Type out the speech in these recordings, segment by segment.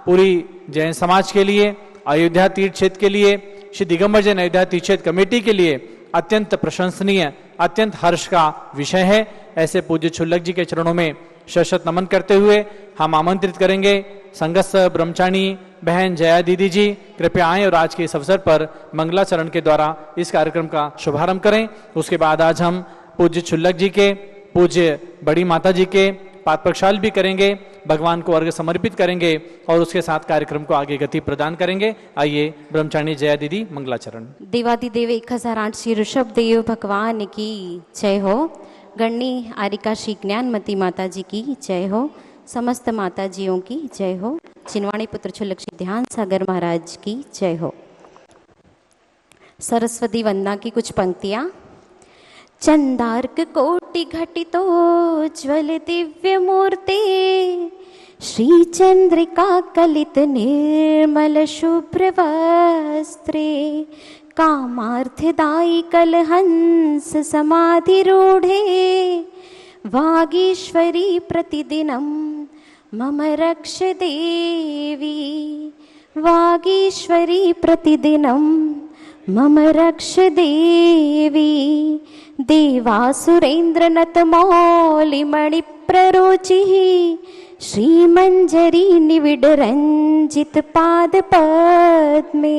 पूरी जैन समाज के लिए, अयोध्या तीर्थ क्षेत्र के लिए, श्री दिगंबर जैन अयोध्या तीर्थ क्षेत्र कमेटी के लिए अत्यंत प्रशंसनीय, अत्यंत हर्ष का विषय है। ऐसे पूज्य छुल्लक जी के चरणों में शत नमन करते हुए हम आमंत्रित करेंगे संघस्थ ब्रह्मचारी बहन जया दीदी जी, कृपया आएं और आज के इस अवसर पर मंगलाचरण के द्वारा इस कार्यक्रम का शुभारंभ करें। उसके बाद आज हम पूज्य छुल्लक जी के, पूज्य बड़ी माता जी के पाद प्रक्षाल भी करेंगे, भगवान को अर्घ्य समर्पित करेंगे और उसके साथ कार्यक्रम को आगे गति प्रदान करेंगे। आइए ब्रह्मचारिणी जया दीदी मंगलाचरण। देवादिदेव 1008 श्री ऋषभ देव भगवान की जय हो। गणनी आरिका श्री ज्ञानमती माता जी की जय हो। समस्त माता जियों की जय हो। चिनवाणी पुत्र छुल्लक श्री ध्यान सागर महाराज की जय हो। सरस्वती वंदना की कुछ पंक्तियां। चंदार्क कोटि घटितो ज्वल दिव्य मूर्ते, श्री चंद्रिका कलित निर्मल शुभ्र वस्त्रे, कामार्थदायी कलहंस समाधिरूढ़े, वागीश्वरी प्रतिदिनं मम रक्ष देवी, वागीश्वरी प्रतिदिनं मम रक्ष देवी। देवासुरेन्द्र नतमौलिमणि प्ररोचिः, श्रीमंजरी निविड रंजित पाद पद्मे,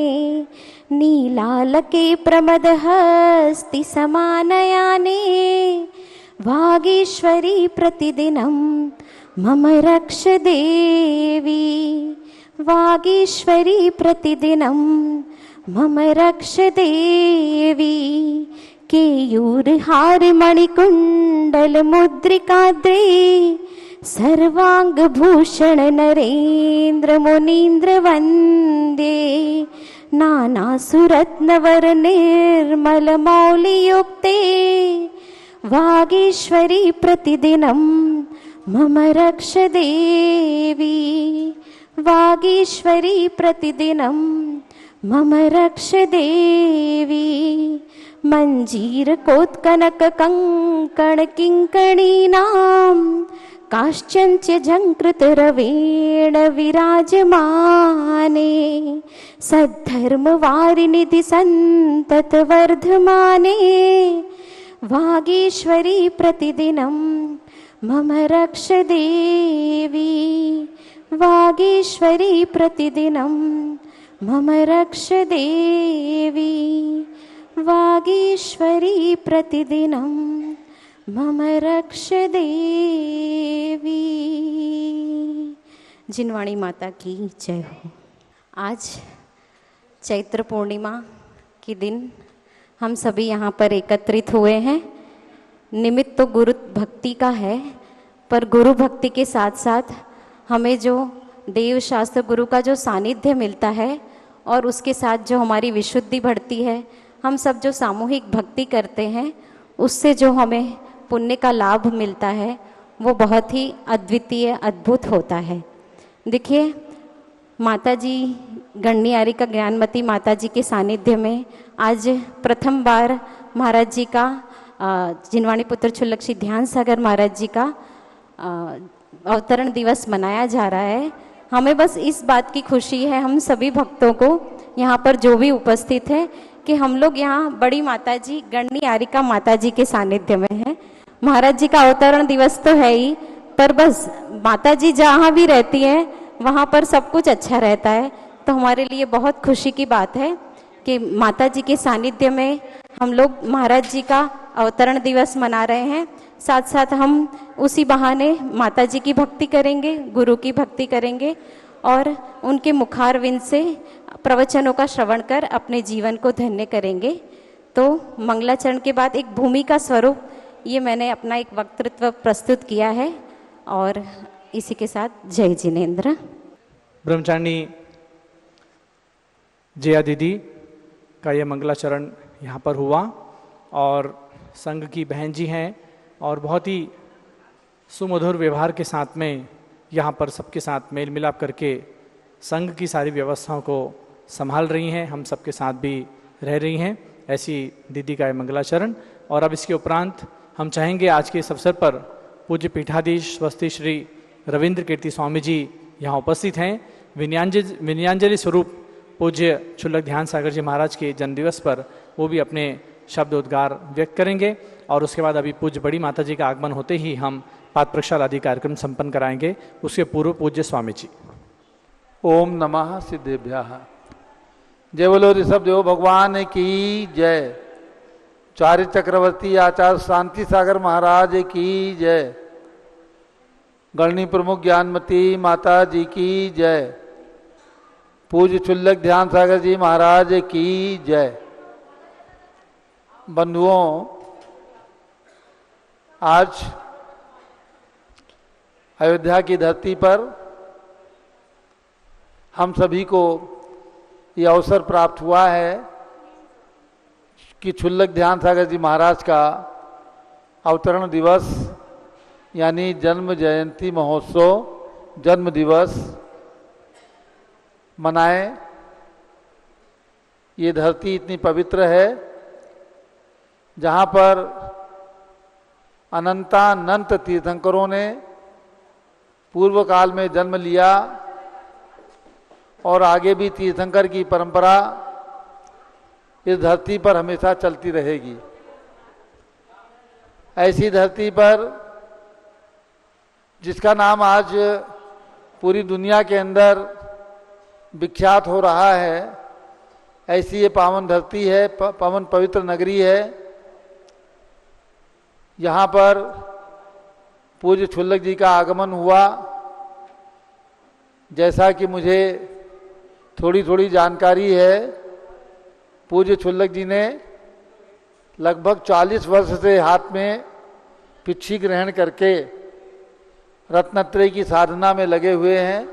नीलालके प्रमद हस्ति समानयाने, वागीश्वरी प्रतिदिनं मम रक्ष देवी, वागीश्वरी प्रतिदिनं मम रक्ष देवी। केयूरहार मणिकुंडल मुद्रिकाद्रे, सर्वांग भूषण नरेंद्र मुनीन्द्र वंदे, नाना सुरत्नवर निर्मल मौलियुक्ते, वागीश्वरी प्रतिदिनं मम रक्ष देवी, वागीश्वरी प्रतिदिनं मम रक्ष देवी। मंजीर कोत्कनक कंकण किंकणीनां, काश्चन्च झंकृत रवेण विराजमाने, सद्धर्म वारिनिधि संतत वर्धमाने, वागीश्वरी प्रतिदिनं मम रक्ष देवी, वागीश्वरी प्रतिदिनं मम रक्ष देवी, वागीश्वरी प्रतिदिनं मम रक्ष देवी। जिनवाणी माता की जय हो। आज चैत्र पूर्णिमा के दिन हम सभी यहाँ पर एकत्रित हुए हैं। निमित्त तो गुरु भक्ति का है, पर गुरु भक्ति के साथ साथ हमें जो देव शास्त्र गुरु का जो सानिध्य मिलता है और उसके साथ जो हमारी विशुद्धि बढ़ती है, हम सब जो सामूहिक भक्ति करते हैं उससे जो हमें पुण्य का लाभ मिलता है वो बहुत ही अद्वितीय अद्भुत होता है। देखिए, माता जी गणनी आरिका ज्ञानमती माता जी के सानिध्य में आज प्रथम बार महाराज जी का जिनवाणी पुत्र छुल्लक श्री ध्यान सागर महाराज जी का अवतरण दिवस मनाया जा रहा है। हमें बस इस बात की खुशी है, हम सभी भक्तों को यहाँ पर जो भी उपस्थित है, कि हम लोग यहाँ बड़ी माता जी गणनी आरिका माता जी के सानिध्य में हैं। महाराज जी का अवतरण दिवस तो है ही, पर बस माता जी जहाँ भी रहती हैं वहाँ पर सब कुछ अच्छा रहता है। तो हमारे लिए बहुत खुशी की बात है कि माता जी के सानिध्य में हम लोग महाराज जी का अवतरण दिवस मना रहे हैं। साथ साथ हम उसी बहाने माता जी की भक्ति करेंगे, गुरु की भक्ति करेंगे और उनके मुखारविंद से प्रवचनों का श्रवण कर अपने जीवन को धन्य करेंगे। तो मंगलाचरण के बाद एक भूमिका स्वरूप ये मैंने अपना एक वक्तृत्व प्रस्तुत किया है और इसी के साथ जय जिनेन्द्र। ब्रह्मचारिणी जया दीदी का ये मंगलाचरण यहाँ पर हुआ और संघ की बहन जी हैं और बहुत ही सुमधुर व्यवहार के साथ में यहाँ पर सबके साथ मेल मिलाप करके संघ की सारी व्यवस्थाओं को संभाल रही हैं, हम सबके साथ भी रह रही हैं। ऐसी दीदी का ये मंगलाचरण। और अब इसके उपरांत हम चाहेंगे आज के इस अवसर पर पूज्य पीठाधीश स्वस्ति श्री रविंद्र कीर्ति स्वामी जी यहाँ उपस्थित हैं। विनयांजलि स्वरूप पूज्य क्षुल्लक ध्यान सागर जी महाराज के जन्मदिवस पर वो भी अपने शब्द उद्गार व्यक्त करेंगे और उसके बाद अभी पूज्य बड़ी माता जी का आगमन होते ही हम पाद प्रक्षाल आदि कार्यक्रम संपन्न कराएंगे। उसके पूर्व पूज्य स्वामी जी। ओम नमः सिद्धेभ्यः। जय बोलो ऋषभ देव भगवान की जय। चार्य चक्रवर्ती आचार्य शांति सागर महाराज की जय। गणनी प्रमुख ज्ञानमती माता जी की जय। पूज्य क्षुल्लक ध्यान सागर जी महाराज की जय। बंधुओं, आज अयोध्या की धरती पर हम सभी को ये अवसर प्राप्त हुआ है कि क्षुल्लक ध्यान सागर जी महाराज का अवतरण दिवस यानी जन्म जयंती महोत्सव, जन्म दिवस मनाएं। ये धरती इतनी पवित्र है जहाँ पर अनंतानंत तीर्थंकरों ने पूर्व काल में जन्म लिया और आगे भी तीर्थंकर की परंपरा इस धरती पर हमेशा चलती रहेगी। ऐसी धरती पर जिसका नाम आज पूरी दुनिया के अंदर विख्यात हो रहा है, ऐसी ये पावन धरती है, पावन पवित्र नगरी है। यहाँ पर पूज्य क्षुल्लक जी का आगमन हुआ। जैसा कि मुझे थोड़ी थोड़ी जानकारी है, पूज्य क्षुल्लक जी ने लगभग 40 वर्ष से हाथ में पिच्छी ग्रहण करके रत्नत्रय की साधना में लगे हुए हैं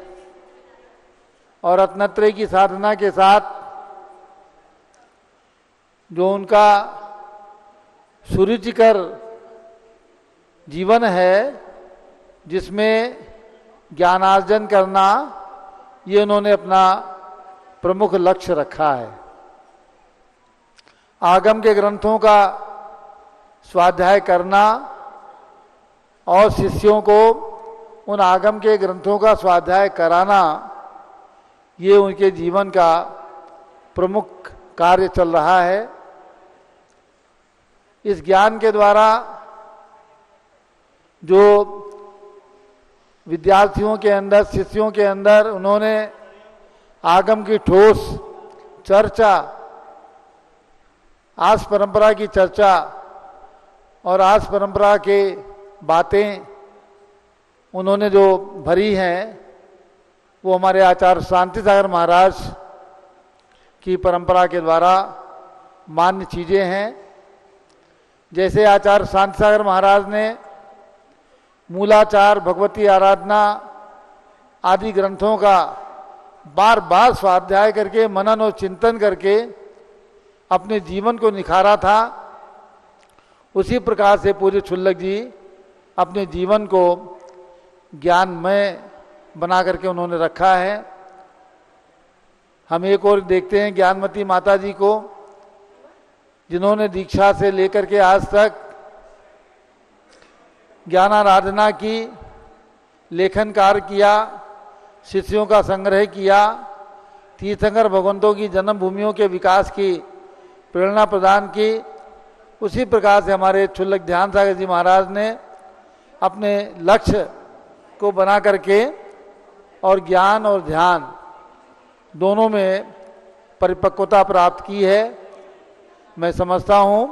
और रत्नत्रय की साधना के साथ जो उनका सुरुचिकर जीवन है, जिसमें ज्ञानार्जन करना ये उन्होंने अपना प्रमुख लक्ष्य रखा है। आगम के ग्रंथों का स्वाध्याय करना और शिष्यों को उन आगम के ग्रंथों का स्वाध्याय कराना, ये उनके जीवन का प्रमुख कार्य चल रहा है। इस ज्ञान के द्वारा जो विद्यार्थियों के अंदर, शिष्यों के अंदर उन्होंने आगम की ठोस चर्चा, आस परंपरा की चर्चा और आस परंपरा के बातें उन्होंने जो भरी हैं, वो हमारे आचार्य शांति सागर महाराज की परंपरा के द्वारा मान्य चीजें हैं। जैसे आचार्य शांति सागर महाराज ने मूलाचार, भगवती आराधना आदि ग्रंथों का बार बार स्वाध्याय करके, मनन और चिंतन करके अपने जीवन को निखारा था, उसी प्रकार से पूज्य क्षुल्लक जी अपने जीवन को ज्ञानमय बना करके उन्होंने रखा है। हम एक और देखते हैं ज्ञानमती माता जी को, जिन्होंने दीक्षा से लेकर के आज तक ज्ञानाराधना की, लेखन कार्य किया, शिष्यों का संग्रह किया, तीर्थंकर भगवंतों की जन्मभूमियों के विकास की प्रेरणा प्रदान की। उसी प्रकार से हमारे क्षुल्लक ध्यान सागर जी महाराज ने अपने लक्ष्य को बना करके और ज्ञान और ध्यान दोनों में परिपक्वता प्राप्त की है। मैं समझता हूँ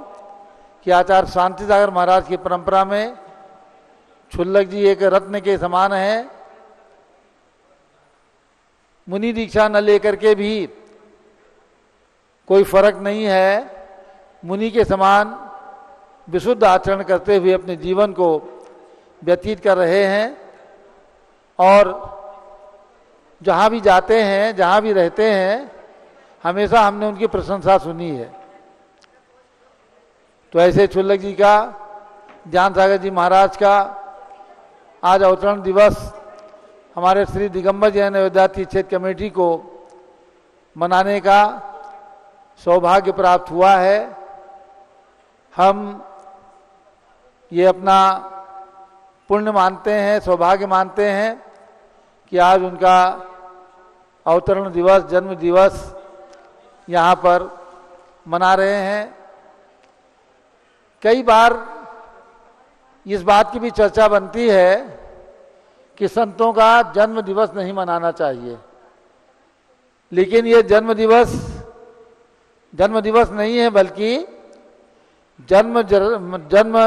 कि आचार्य शांति सागर महाराज की परंपरा में क्षुल्लक जी एक रत्न के समान है। मुनि दीक्षा न लेकर के भी कोई फर्क नहीं है, मुनि के समान विशुद्ध आचरण करते हुए अपने जीवन को व्यतीत कर रहे हैं और जहाँ भी जाते हैं, जहाँ भी रहते हैं, हमेशा हमने उनकी प्रशंसा सुनी है। तो ऐसे क्षुल्लक जी का, ध्यान सागर जी महाराज का आज अवतरण दिवस हमारे श्री दिगंबर जैन अयोध्या तीर्थ क्षेत्र कमेटी को मनाने का सौभाग्य प्राप्त हुआ है। हम ये अपना पुण्य मानते हैं, सौभाग्य मानते हैं कि आज उनका अवतरण दिवस, जन्म दिवस यहाँ पर मना रहे हैं। कई बार इस बात की भी चर्चा बनती है कि संतों का जन्म दिवस नहीं मनाना चाहिए, लेकिन ये जन्म दिवस नहीं है, बल्कि जन्म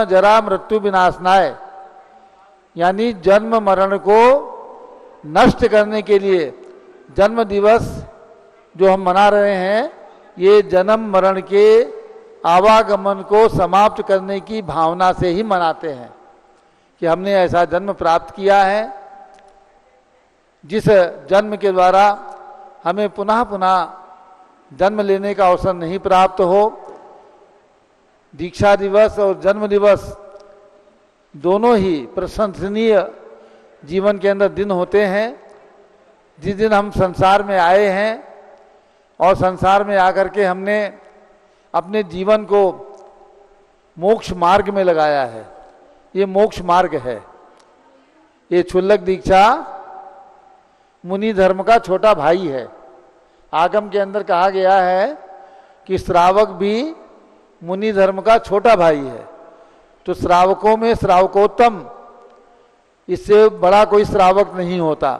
जरा मृत्यु विनाशनाय, यानी जन्म मरण को नष्ट करने के लिए जन्म दिवस जो हम मना रहे हैं, ये जन्म मरण के आवागमन को समाप्त करने की भावना से ही मनाते हैं कि हमने ऐसा जन्म प्राप्त किया है जिस जन्म के द्वारा हमें पुनः पुनः जन्म लेने का अवसर नहीं प्राप्त हो। दीक्षा दिवस और जन्म दिवस दोनों ही प्रशंसनीय जीवन के अंदर दिन होते हैं। जिस दिन हम संसार में आए हैं और संसार में आकर के हमने अपने जीवन को मोक्ष मार्ग में लगाया है, ये मोक्ष मार्ग है। ये क्षुल्लक दीक्षा मुनि धर्म का छोटा भाई है। आगम के अंदर कहा गया है कि श्रावक भी मुनि धर्म का छोटा भाई है। तो श्रावकों में श्रावकोत्तम, इससे बड़ा कोई श्रावक नहीं होता।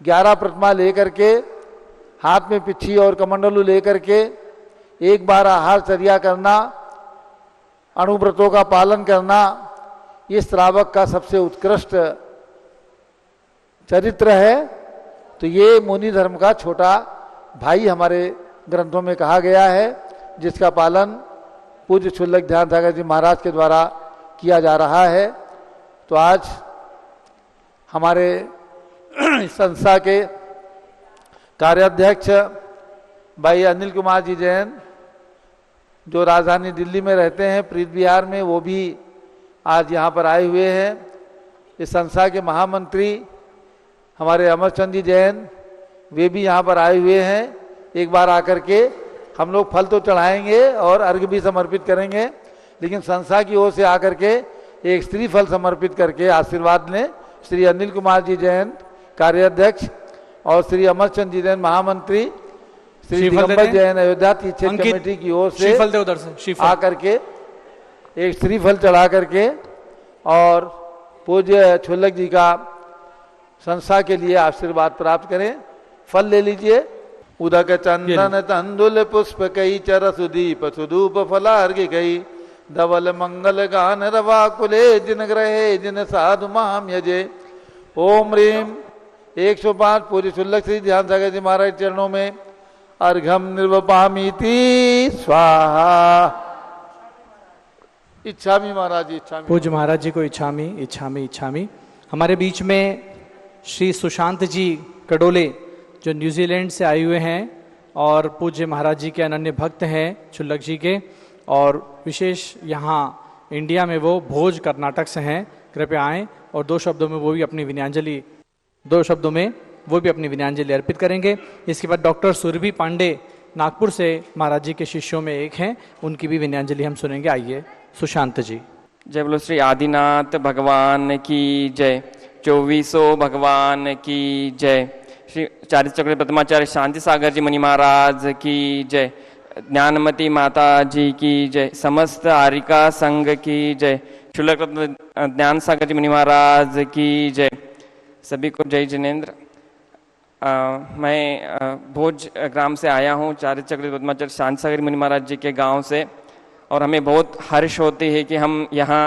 11 प्रतिमा लेकर के, हाथ में पिच्छी और कमंडलू लेकर के एक बार आहारचर्या करना, अणुव्रतों का पालन करना, ये श्रावक का सबसे उत्कृष्ट चरित्र है। तो ये मुनि धर्म का छोटा भाई हमारे ग्रंथों में कहा गया है, जिसका पालन पूज्य क्षुल्लक ध्यान सागर जी महाराज के द्वारा किया जा रहा है। तो आज हमारे संस्था के कार्याध्यक्ष भाई अनिल कुमार जी जैन, जो राजधानी दिल्ली में रहते हैं प्रीत विहार में, वो भी आज यहाँ पर आए हुए हैं। इस संस्था के महामंत्री हमारे अमरचंद जी जैन, वे भी यहाँ पर आए हुए हैं। एक बार आकर के हम लोग फल तो चढ़ाएंगे और अर्घ्य भी समर्पित करेंगे, लेकिन संस्था की ओर से आकर के एक स्त्री फल समर्पित करके आशीर्वाद लें। श्री अनिल कुमार जी जैन कार्याध्यक्ष और श्री अमरचंद जी जैन महामंत्री, श्री दिगंबर जैन अयोध्या तीर्थ कमेटी की ओर से आकर के एक श्रीफल चढ़ा करके और पूज्य क्षुल्लक जी का संस्था के लिए आशीर्वाद प्राप्त करें। फल ले लीजिए। उदक चंदन तंदुल पुष्प कई चर सुदीप सुधूप फलार्घ्य कई धवल मंगल गान रवा कुले जिन ग्रहे जिन साधु माम यजे। ओम ह्रीम 105 पूज्य क्षुल्लक श्री ध्यान सागर जी महाराज चरणों में अर्घम निर्वपामीति स्वाहा। इच्छामी महाराज, इच्छामी। पूज्य महाराज जी को इच्छामी। हमारे बीच में श्री सुशांत जी कड़ोले, जो न्यूजीलैंड से आए हुए हैं और पूज्य महाराज जी के अनन्य भक्त हैं क्षुल्लक जी के, और विशेष यहाँ इंडिया में वो भोज कर्नाटक से हैं। कृपया आएँ और 2 शब्दों में वो भी अपनी विनयांजलि अर्पित करेंगे। इसके बाद डॉक्टर सुरभि पांडे नागपुर से महाराज जी के शिष्यों में एक हैं, उनकी भी विनयांजलि हम सुनेंगे। आइए सुशांत जी। जय बोलो श्री आदिनाथ भगवान की जय, 24 भगवान की जय, श्री चारित्र चक्र प्रथमाचार्य शांति सागर जी मुनि महाराज की जय, ज्ञानमती माता जी की जय, समस्त आरिका संघ की जय, क्षुल्लक ज्ञान सागर जी मुनि महाराज की जय। सभी को जय जिनेन्द्र। मैं भोज ग्राम से आया हूँ, चारित्र चक्र पद्माचार्य शांति सागर मुनि महाराज जी के गांव से, और हमें बहुत हर्ष होती है कि हम यहाँ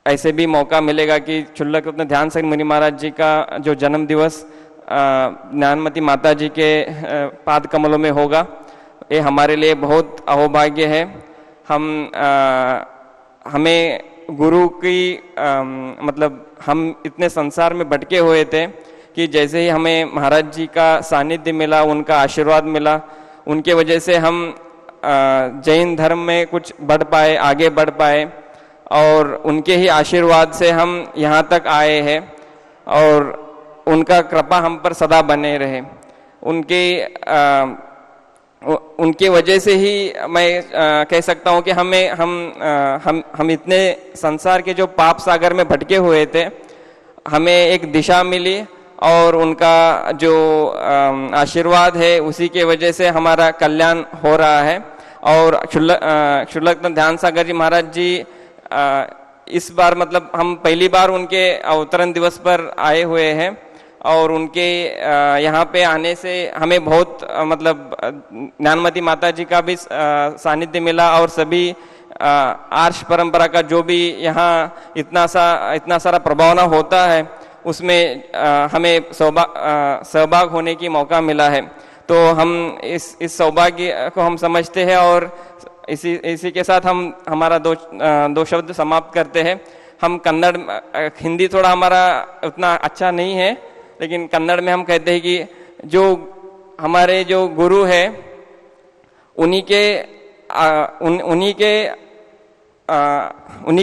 ऐसे भी मौका मिलेगा कि क्षुल्लक रत्न ध्यान सागर मुनि महाराज जी का जो जन्म दिवस ज्ञानमती माता जी के पाद कमलों में होगा। ये हमारे लिए बहुत अहोभाग्य है। हमें गुरु की मतलब हम इतने संसार में भटके हुए थे कि जैसे ही हमें महाराज जी का सानिध्य मिला, उनका आशीर्वाद मिला, उनके वजह से हम जैन धर्म में कुछ बढ़ पाए, आगे बढ़ पाए, और उनके ही आशीर्वाद से हम यहाँ तक आए हैं, और उनका कृपा हम पर सदा बने रहे। उनके वजह से ही मैं कह सकता हूँ कि हम इतने संसार के जो पाप सागर में भटके हुए थे, हमें एक दिशा मिली और उनका जो आशीर्वाद है उसी के वजह से हमारा कल्याण हो रहा है। और क्षुल्लक ध्यान सागर जी महाराज जी इस बार मतलब हम पहली बार उनके अवतरण दिवस पर आए हुए हैं और उनके यहाँ पे आने से हमें बहुत मतलब ज्ञानमती माता जी का भी सानिध्य मिला और सभी आर्ष परंपरा का जो भी यहाँ इतना सारा प्रभावना होता है उसमें हमें सहभाग होने की मौका मिला है। तो हम इस सौभाग्य को हम समझते हैं और इसी के साथ हम हमारा दो शब्द समाप्त करते हैं। हम कन्नड़, हिंदी थोड़ा हमारा उतना अच्छा नहीं है, लेकिन कन्नड़ में हम कहते हैं कि जो हमारे जो गुरु है उन्हीं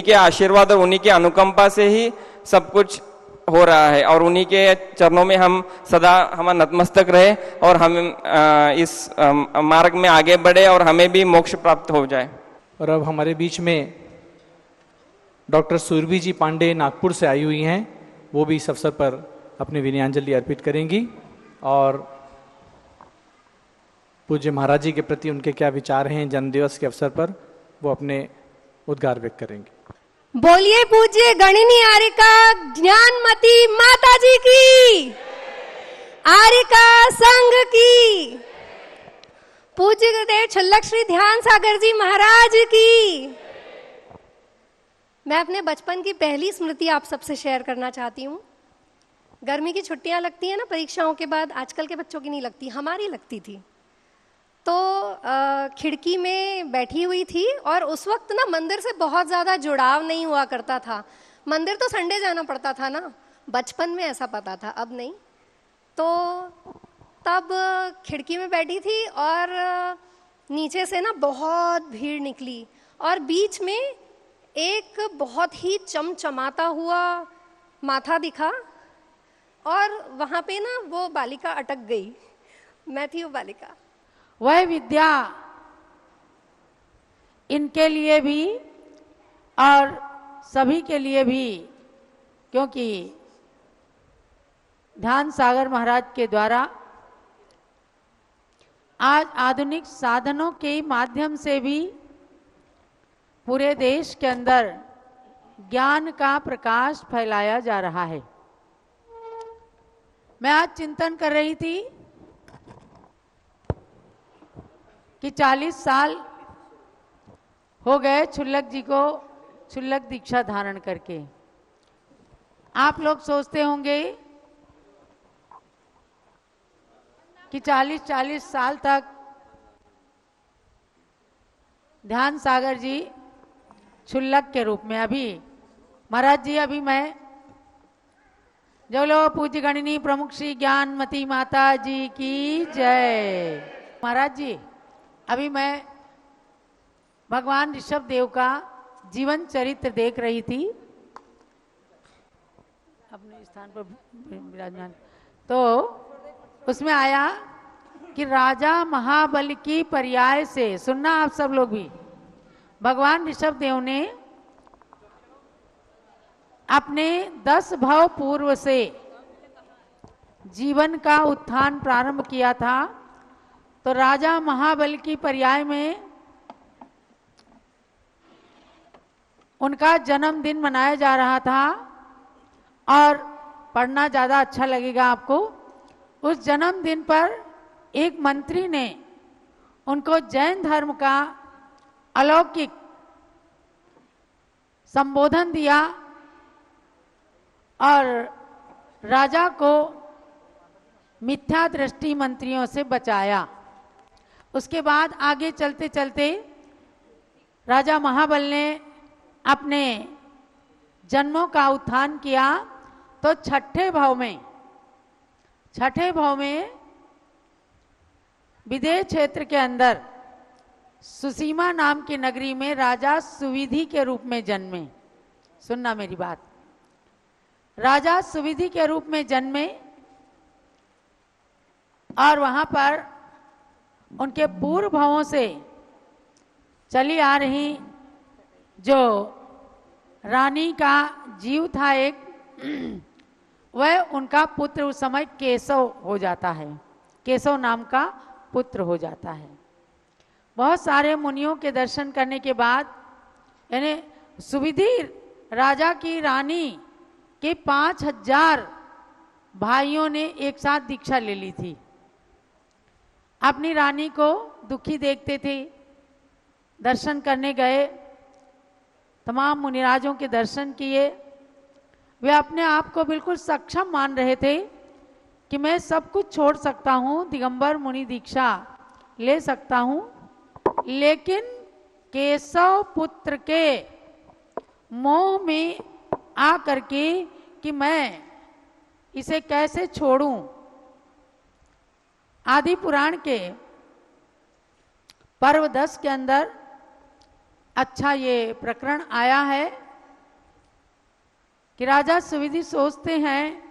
के आशीर्वाद और उन्हीं के अनुकंपा से ही सब कुछ हो रहा है और उन्हीं के चरणों में हम सदा हमारा नतमस्तक रहे और हम इस मार्ग में आगे बढ़े और हमें भी मोक्ष प्राप्त हो जाए। और अब हमारे बीच में डॉक्टर सुरभि जी पांडे नागपुर से आई हुई हैं, वो भी इस अवसर पर अपनी विनयांजलि अर्पित करेंगी और पूज्य महाराज जी के प्रति उनके क्या विचार हैं जन्मदिवस के अवसर पर, वो अपने उद्गार व्यक्त करेंगे। बोलिए पूज्य गणिनी आर्यका ज्ञानमती माता जी की, आर्यका संघ की, पूज्य गुरुदेव छल्लक श्री ध्यान सागर जी महाराज की। मैं अपने बचपन की पहली स्मृति आप सबसे शेयर करना चाहती हूँ। गर्मी की छुट्टियां लगती है ना परीक्षाओं के बाद, आजकल के बच्चों की नहीं लगती, हमारी लगती थी। तो खिड़की में बैठी हुई थी और उस वक्त ना मंदिर से बहुत ज़्यादा जुड़ाव नहीं हुआ करता था। मंदिर तो संडे जाना पड़ता था ना, बचपन में ऐसा पता था, अब नहीं। तो तब खिड़की में बैठी थी और नीचे से ना बहुत भीड़ निकली और बीच में एक बहुत ही चमचमाता हुआ माथा दिखा और वहाँ पे ना वो बालिका अटक गई। मैं थी वो बालिका। वह विद्या इनके लिए भी और सभी के लिए भी, क्योंकि ध्यान सागर महाराज के द्वारा आज आधुनिक साधनों के माध्यम से भी पूरे देश के अंदर ज्ञान का प्रकाश फैलाया जा रहा है। मैं आज चिंतन कर रही थी कि 40 साल हो गए छुल्लक जी को छुल्लक दीक्षा धारण करके। आप लोग सोचते होंगे कि 40 साल तक ध्यान सागर जी छुल्लक के रूप में, अभी महाराज जी, अभी मैं जो लोग पूज्य गणिनी प्रमुख श्री ज्ञानमती माता जी की जय। महाराज जी, अभी मैं भगवान ऋषभ देव का जीवन चरित्र देख रही थी अपने स्थान पर विराजमान। तो उसमें आया कि राजा महाबली की पर्याय से, सुनना आप सब लोग भी, भगवान ऋषभ देव ने अपने 10 भव पूर्व से जीवन का उत्थान प्रारंभ किया था। तो राजा महाबली की पर्याय में उनका जन्मदिन मनाया जा रहा था और पढ़ना ज़्यादा अच्छा लगेगा आपको। उस जन्मदिन पर एक मंत्री ने उनको जैन धर्म का अलौकिक संबोधन दिया और राजा को मिथ्या दृष्टि मंत्रियों से बचाया। उसके बाद आगे चलते चलते राजा महाबल ने अपने जन्मों का उत्थान किया। तो छठे भाव में विदेह क्षेत्र के अंदर सुसीमा नाम की नगरी में राजा सुविधि के रूप में जन्मे। सुनना मेरी बात, राजा सुविधि के रूप में जन्मे और वहां पर उनके पूर्व भावों से चली आ रही जो रानी का जीव था एक, वह उनका पुत्र उस समय केशव हो जाता है, केशव नाम का पुत्र हो जाता है। बहुत सारे मुनियों के दर्शन करने के बाद यानी सुविधि राजा की रानी के 5000 भाइयों ने एक साथ दीक्षा ले ली थी। अपनी रानी को दुखी देखते थे, दर्शन करने गए, तमाम मुनिराजों के दर्शन किए। वे अपने आप को बिल्कुल सक्षम मान रहे थे कि मैं सब कुछ छोड़ सकता हूँ, दिगंबर मुनि दीक्षा ले सकता हूँ, लेकिन केशव पुत्र के मोह में आ करके कि मैं इसे कैसे छोड़ूं। आदि पुराण के पर्व 10 के अंदर अच्छा ये प्रकरण आया है कि राजा सुविधि सोचते हैं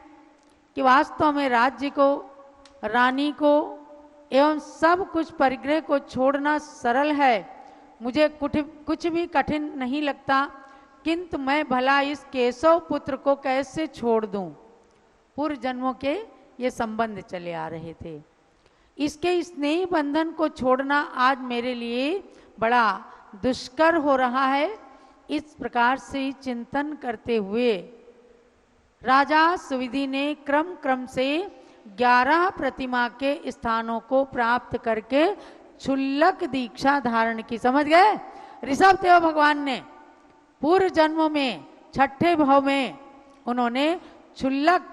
कि वास्तव में राज्य को, रानी को एवं सब कुछ परिग्रह को छोड़ना सरल है, मुझे कुछ भी कठिन नहीं लगता, किंतु मैं भला इस केशव पुत्र को कैसे छोड़ दूं। पूर्व जन्मों के ये संबंध चले आ रहे थे। इसके स्नेह बंधन को छोड़ना आज मेरे लिए बड़ा दुष्कर हो रहा है। इस प्रकार से चिंतन करते हुए राजा सुविधि ने क्रम क्रम से 11 प्रतिमा के स्थानों को प्राप्त करके क्षुल्लक दीक्षा धारण की। समझ गए? ऋषभ देव भगवान ने पूर्व जन्मों में 6ठे भाव में उन्होंने क्षुल्लक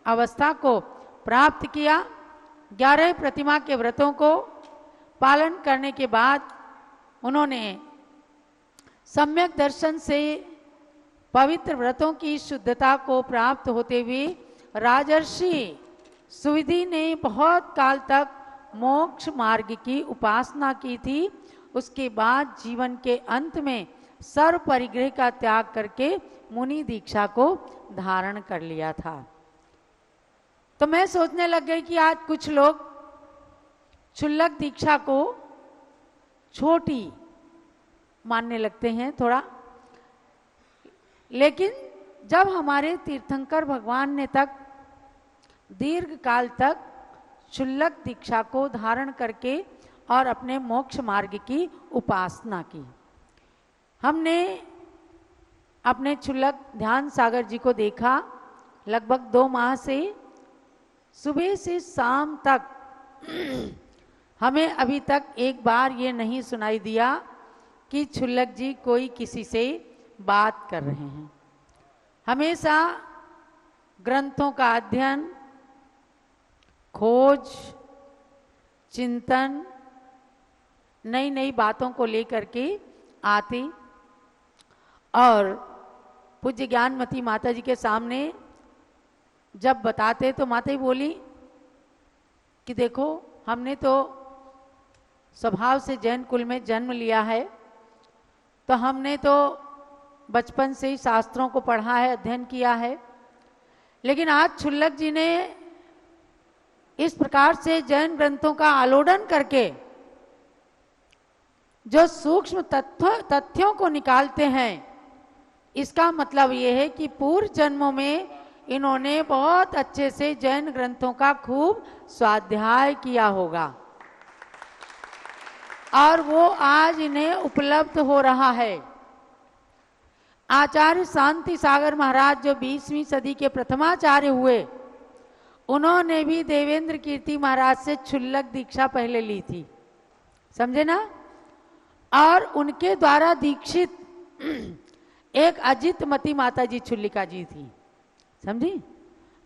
अवस्था को प्राप्त किया। 11 प्रतिमा के व्रतों को पालन करने के बाद उन्होंने सम्यक दर्शन से पवित्र व्रतों की शुद्धता को प्राप्त होते हुए राजर्षि सुविधि ने बहुत काल तक मोक्ष मार्ग की उपासना की थी। उसके बाद जीवन के अंत में सर्व परिग्रह का त्याग करके मुनि दीक्षा को धारण कर लिया था। तो मैं सोचने लग गई कि आज कुछ लोग क्षुल्लक दीक्षा को छोटी मानने लगते हैं थोड़ा, लेकिन जब हमारे तीर्थंकर भगवान ने तक दीर्घ काल तक क्षुल्लक दीक्षा को धारण करके और अपने मोक्ष मार्ग की उपासना की। हमने अपने क्षुल्लक ध्यान सागर जी को देखा लगभग 2 माह से सुबह से शाम तक हमें अभी तक एक बार ये नहीं सुनाई दिया कि क्षुल्लक जी कोई किसी से बात कर रहे हैं। हमेशा ग्रंथों का अध्ययन, खोज, चिंतन, नई नई बातों को लेकर के आते और पूज्य ज्ञानमती माता जी के सामने जब बताते तो माता जी बोली कि देखो हमने तो स्वभाव से जैन कुल में जन्म लिया है, तो हमने तो बचपन से ही शास्त्रों को पढ़ा है, अध्ययन किया है, लेकिन आज क्षुल्लक जी ने इस प्रकार से जैन ग्रंथों का आलोडन करके जो सूक्ष्म तथ्यों को निकालते हैं, इसका मतलब यह है कि पूर्व जन्मों में इन्होंने बहुत अच्छे से जैन ग्रंथों का खूब स्वाध्याय किया होगा और वो आज इन्हें उपलब्ध हो रहा है। आचार्य शांति सागर महाराज जो 20वीं सदी के प्रथमाचार्य हुए, उन्होंने भी देवेंद्र कीर्ति महाराज से क्षुल्लक दीक्षा पहले ली थी, समझे ना। और उनके द्वारा दीक्षित एक अजितमती माता जी छुल्लिका जी थी, समझी।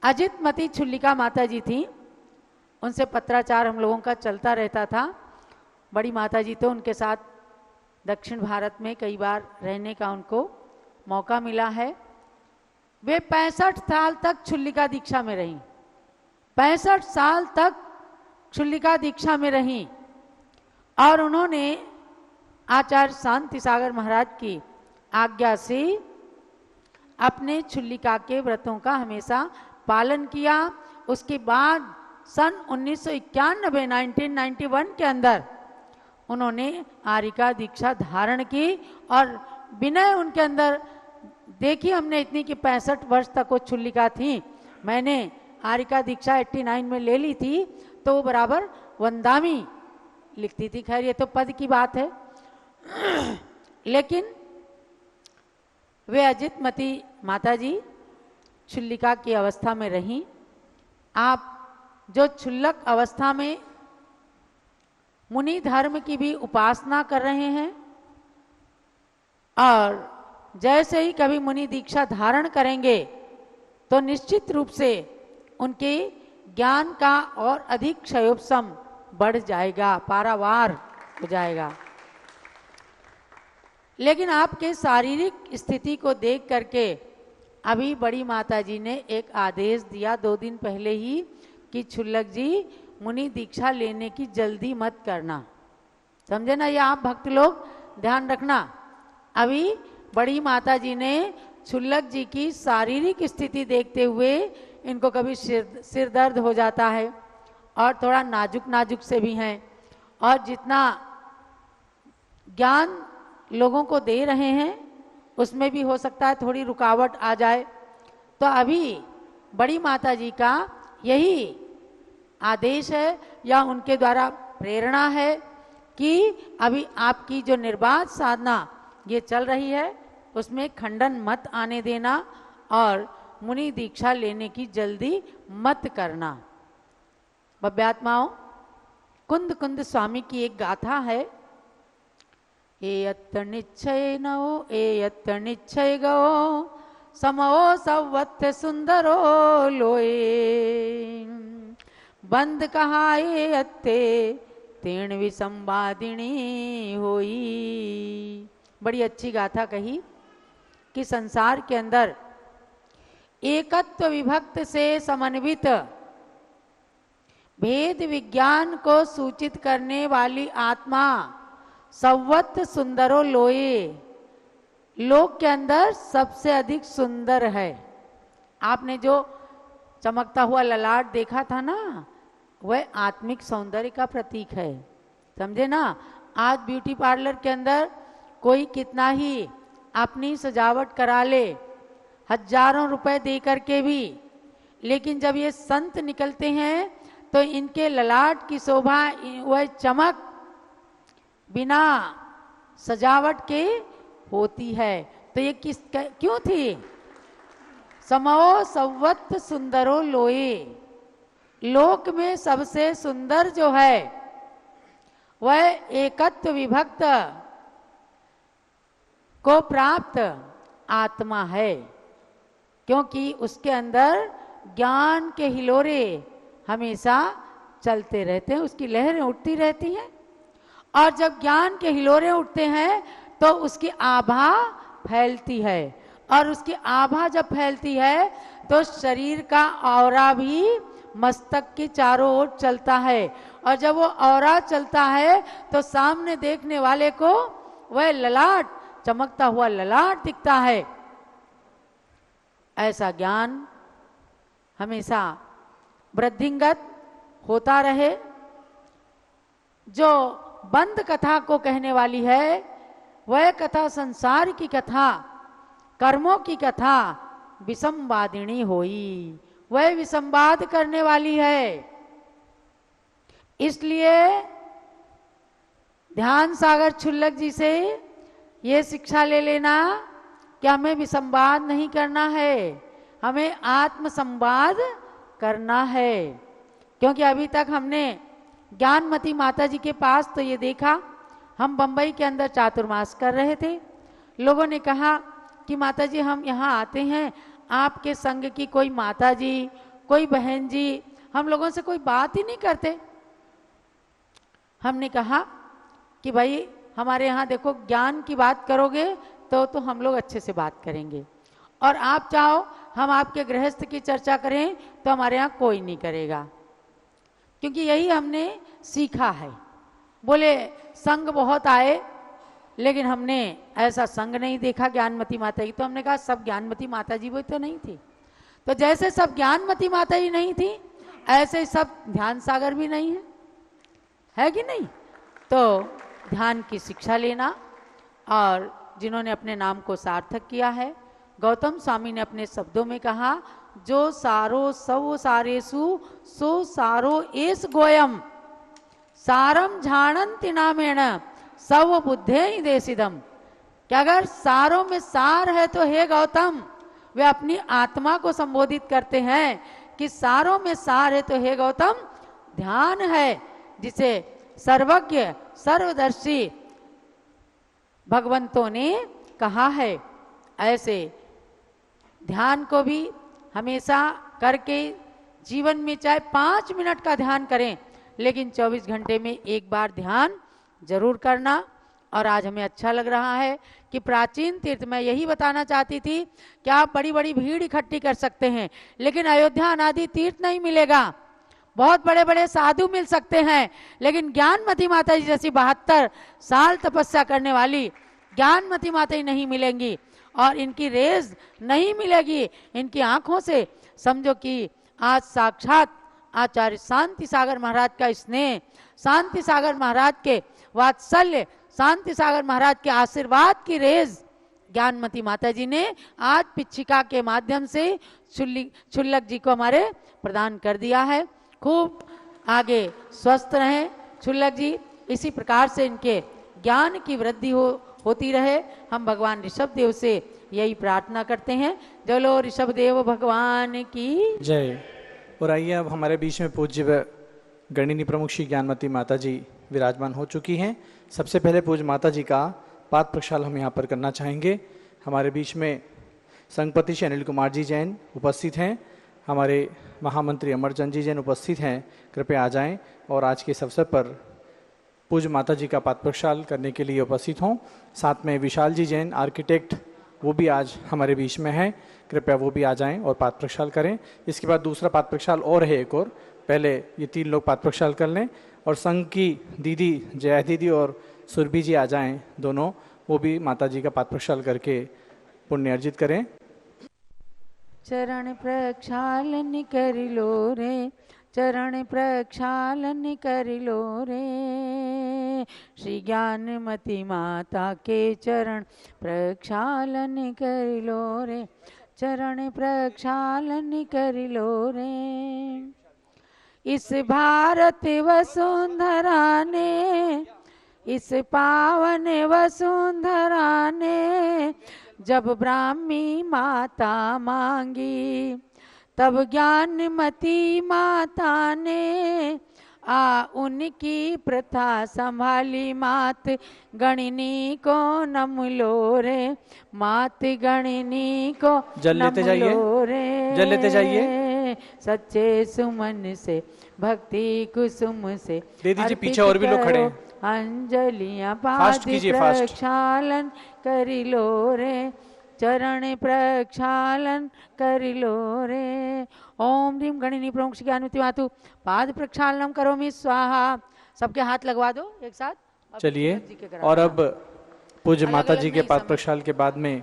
अजितमती छुल्लिका माता जी थी, उनसे पत्राचार हम लोगों का चलता रहता था। बड़ी माता जी तो उनके साथ दक्षिण भारत में कई बार रहने का उनको मौका मिला है। वे 65 साल तक क्षुल्लिका दीक्षा में रहीं, 65 साल तक क्षुल्लिका दीक्षा में रहीं और उन्होंने आचार्य शांति सागर महाराज की आज्ञा से अपने क्षुल्लिका के व्रतों का हमेशा पालन किया। उसके बाद सन 1991 1991 के अंदर उन्होंने आरिका दीक्षा धारण की और विनय उनके अंदर देखी हमने इतनी कि 65 वर्ष तक वो क्षुल्लिका थी, मैंने आरिका दीक्षा 89 में ले ली थी तो वो बराबर वंदामी लिखती थी। खैर ये तो पद की बात है। लेकिन वे अजितमती माता जी क्षुल्लिका की अवस्था में रहीं। आप जो क्षुल्लक अवस्था में मुनि धर्म की भी उपासना कर रहे हैं और जैसे ही कभी मुनि दीक्षा धारण करेंगे तो निश्चित रूप से उनके ज्ञान का और अधिक क्षयोपशम बढ़ जाएगा, पारावार हो जाएगा। लेकिन आपके शारीरिक स्थिति को देख करके अभी बड़ी माता जी ने एक आदेश दिया 2 दिन पहले ही कि क्षुल्लक जी मुनि दीक्षा लेने की जल्दी मत करना। समझे ना, ये आप भक्त लोग ध्यान रखना। अभी बड़ी माता जी ने क्षुल्लक जी की शारीरिक स्थिति देखते हुए, इनको कभी सिर दर्द हो जाता है और थोड़ा नाजुक नाजुक से भी हैं, और जितना ज्ञान लोगों को दे रहे हैं उसमें भी हो सकता है थोड़ी रुकावट आ जाए। तो अभी बड़ी माता जी का यही आदेश है या उनके द्वारा प्रेरणा है कि अभी आपकी जो निर्बाध साधना ये चल रही है उसमें खंडन मत आने देना और मुनि दीक्षा लेने की जल्दी मत करना। भव्यात्माओं, कुंद कुंद स्वामी की एक गाथा है, एयत्त निश्चय नवो एयत्त निश्चय गो समो सवत्त सुंदरो लोए बंद कहाए अत्ते तीर्ण विसंवादिनी होई। बड़ी अच्छी गाथा कही कि संसार के अंदर एकत्व विभक्त से समन्वित भेद विज्ञान को सूचित करने वाली आत्मा सवत्त सुंदरो लोए, लोक के अंदर सबसे अधिक सुंदर है। आपने जो चमकता हुआ ललाट देखा था ना, वह आत्मिक सौंदर्य का प्रतीक है। समझे ना, आज ब्यूटी पार्लर के अंदर कोई कितना ही अपनी सजावट करा ले, हजारों रुपए दे करके भी, लेकिन जब ये संत निकलते हैं तो इनके ललाट की शोभा, वह चमक बिना सजावट के होती है। तो ये क्यों थी? समो सवत्त सुंदरो लोए, लोक में सबसे सुंदर जो है वह एकत्व विभक्त को प्राप्त आत्मा है, क्योंकि उसके अंदर ज्ञान के हिलोरे हमेशा चलते रहते हैं, उसकी लहरें उठती रहती हैं। और जब ज्ञान के हिलोरे उठते हैं तो उसकी आभा फैलती है, और उसकी आभा जब फैलती है तो शरीर का औरा भी मस्तक के चारों ओर चलता है, और जब वो औरा चलता है तो सामने देखने वाले को वह ललाट, चमकता हुआ ललाट दिखता है। ऐसा ज्ञान हमेशा वृद्धिंगत होता रहे। जो बंद कथा को कहने वाली है वह कथा संसार की कथा, कर्मों की कथा विसंवादिनी होई, वह विसंवाद करने वाली है। इसलिए ध्यान सागर क्षुल्लक जी से ये शिक्षा ले लेना कि हमें विसंवाद नहीं करना है, हमें आत्म संवाद करना है। क्योंकि अभी तक हमने ज्ञानमती माता जी के पास तो ये देखा, हम बंबई के अंदर चातुर्मास कर रहे थे, लोगों ने कहा कि माता जी हम यहाँ आते हैं, आपके संग की कोई माता जी, कोई बहन जी हम लोगों से कोई बात ही नहीं करते। हमने कहा कि भाई हमारे यहाँ देखो, ज्ञान की बात करोगे तो हम लोग अच्छे से बात करेंगे, और आप चाहो हम आपके गृहस्थ की चर्चा करें तो हमारे यहाँ कोई नहीं करेगा, क्योंकि यही हमने सीखा है। बोले संग बहुत आए लेकिन हमने ऐसा संग नहीं देखा ज्ञानमती माता जी। तो हमने कहा सब ज्ञानमती माता जी वो तो नहीं थी, तो जैसे सब ज्ञानमती माता जी नहीं थी ऐसे ही सब ध्यान सागर भी नहीं है कि नहीं? तो ध्यान की शिक्षा लेना, और जिन्होंने अपने नाम को सार्थक किया है, गौतम स्वामी ने अपने शब्दों में कहा जो सारो सव सारेसु सो सारो एस गोयम सारम झाणंति नामेण सव बुद्धे देसिदम। कि अगर सारों में सार है तो हे गौतम, वे अपनी आत्मा को संबोधित करते हैं कि सारों में सार है तो हे गौतम ध्यान है, जिसे सर्वज्ञ सर्वदर्शी भगवंतों ने कहा है। ऐसे ध्यान को भी हमेशा करके जीवन में चाहे 5 मिनट का ध्यान करें, लेकिन 24 घंटे में एक बार ध्यान जरूर करना। और आज हमें अच्छा लग रहा है कि प्राचीन तीर्थ, मैं यही बताना चाहती थी कि आप बड़ी बड़ी भीड़ इकट्ठी कर सकते हैं, लेकिन अयोध्या अनादि तीर्थ नहीं मिलेगा। बहुत बड़े बड़े साधु मिल सकते हैं, लेकिन ज्ञानमती माता जी जैसी 72 साल तपस्या करने वाली ज्ञानमती माता जी नहीं मिलेंगी, और इनकी रेज नहीं मिलेगी इनकी आंखों से। समझो कि आज साक्षात आचार्य शांति सागर महाराज का स्नेह, शांति सागर महाराज के वात्सल्य, शांति सागर महाराज के आशीर्वाद की रेज ज्ञानमती माता जी ने आज पिच्छिका के माध्यम से छुल्लक जी को हमारे प्रदान कर दिया है। खूब आगे स्वस्थ रहें छुल्लक जी, इसी प्रकार से इनके ज्ञान की वृद्धि होती रहे। हम भगवान ऋषभ देव से यही प्रार्थना करते हैं। चलो ऋषभ देव भगवान की जय। और आइए अब हमारे बीच में पूज्य गणिनी प्रमुख श्री ज्ञानमती माता जी विराजमान हो चुकी हैं। सबसे पहले पूज्य माता जी का पाद प्रक्षाल हम यहाँ पर करना चाहेंगे। हमारे बीच में संघपति श्री अनिल कुमार जी जैन उपस्थित हैं, हमारे महामंत्री अमरचंद जी जैन उपस्थित हैं, कृपया आ जाएं और आज के इस अवसर पर पूज्य माता जी का पाद प्रक्षाल करने के लिए उपस्थित हों। साथ में विशाल जी जैन आर्किटेक्ट, वो भी आज हमारे बीच में हैं, कृपया वो भी आ जाएं और पाद प्रक्षाल करें। इसके बाद दूसरा पाद प्रक्षाल और है एक और, पहले ये 3 लोग पाद प्रक्षाल कर लें और संघ की दीदी जया दीदी और सुरभि जी आ जाएं दोनों, वो भी माता जी का पाद प्रक्षाल करके पुण्य अर्जित करें। चरण प्रक्षालन कर लो रे, चरण प्रक्षालन कर लो रे, श्री ज्ञानमती माता के चरण प्रक्षालन कर लो रे, चरण प्रक्षालन कर लो रे। इस भारत वसुंधरा ने, इस पावन वसुंधरा ने जब ब्राह्मी माता मांगी, तब ज्ञानमती माता ने उनकी प्रथा संभाली। मात गणिनी को नम लो रे, मात गणिनी को जल लेते जाइए, जल लेते जाइए। सच्चे सुमन से भक्ति कुसुम से दीदी जी पीछे और भी लोग खड़े हैं, अंजलियां पाद प्रक्षालन करी लो रे, चरण प्रक्षालन कर लो रे। ओम ह्रीम गणिनी प्रमुख श्री ज्ञानमती मातु पाद प्रक्षालनम करोमि स्वाहा। सबके हाथ लगवा दो एक साथ। चलिए, और अब पूज्य माता जी के पाद प्रक्षाल के बाद में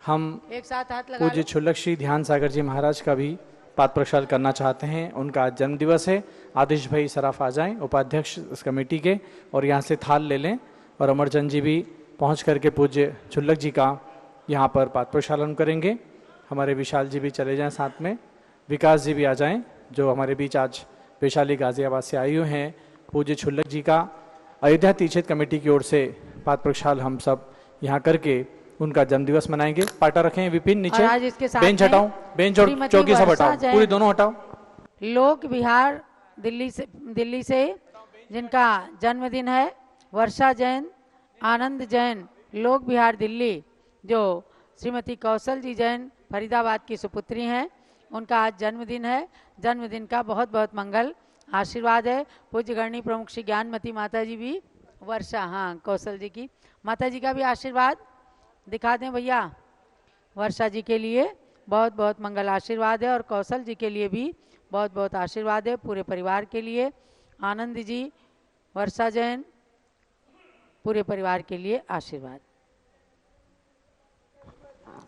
हम एक साथ हाथ लगा पूज्य छुल्लक श्री ध्यान सागर जी महाराज का भी पाद प्रक्षाल करना चाहते हैं। उनका आज जन्म दिवस है। आदिश भाई सराफ आ जाएं, उपाध्यक्ष इस कमेटी के, और यहाँ से थाल ले लें। और अमरचंद जी भी पहुँच करके पूज्य छुल्लक जी का यहाँ पर पाद प्रक्षालन करेंगे। हमारे विशाल जी भी चले जाएं साथ में, विकास जी भी आ जाएं जो हमारे बीच आज वैशाली गाजियाबाद से आए हुए हैं। पूज्य छुल्लक जी का अयोध्या तीर्थ कमेटी की ओर से पाद प्रक्षाल हम सब यहाँ करके उनका जन्मदिवस मनाएंगे। पाटा रखें विपिन नीचे, बेंच हटाओ, बेंच और चौकी सब हटाओ, पूरी दोनों हटाओ। लोक विहार दिल्ली से जिनका जन्मदिन है, वर्षा जैन, आनंद जैन, लोक विहार दिल्ली, जो श्रीमती कौशल जी जैन फरीदाबाद की सुपुत्री हैं, उनका आज जन्मदिन है। जन्मदिन का बहुत बहुत मंगल आशीर्वाद है। पूज्य गणनी प्रमुख श्री ज्ञानमती माता जी भी, वर्षा, हाँ कौशल जी की माता जी का भी आशीर्वाद दिखा दें भैया। वर्षा जी के लिए बहुत बहुत मंगल आशीर्वाद है और कौशल जी के लिए भी बहुत बहुत आशीर्वाद है, पूरे परिवार के लिए। आनंद जी, वर्षा जैन, पूरे परिवार के लिए आशीर्वाद।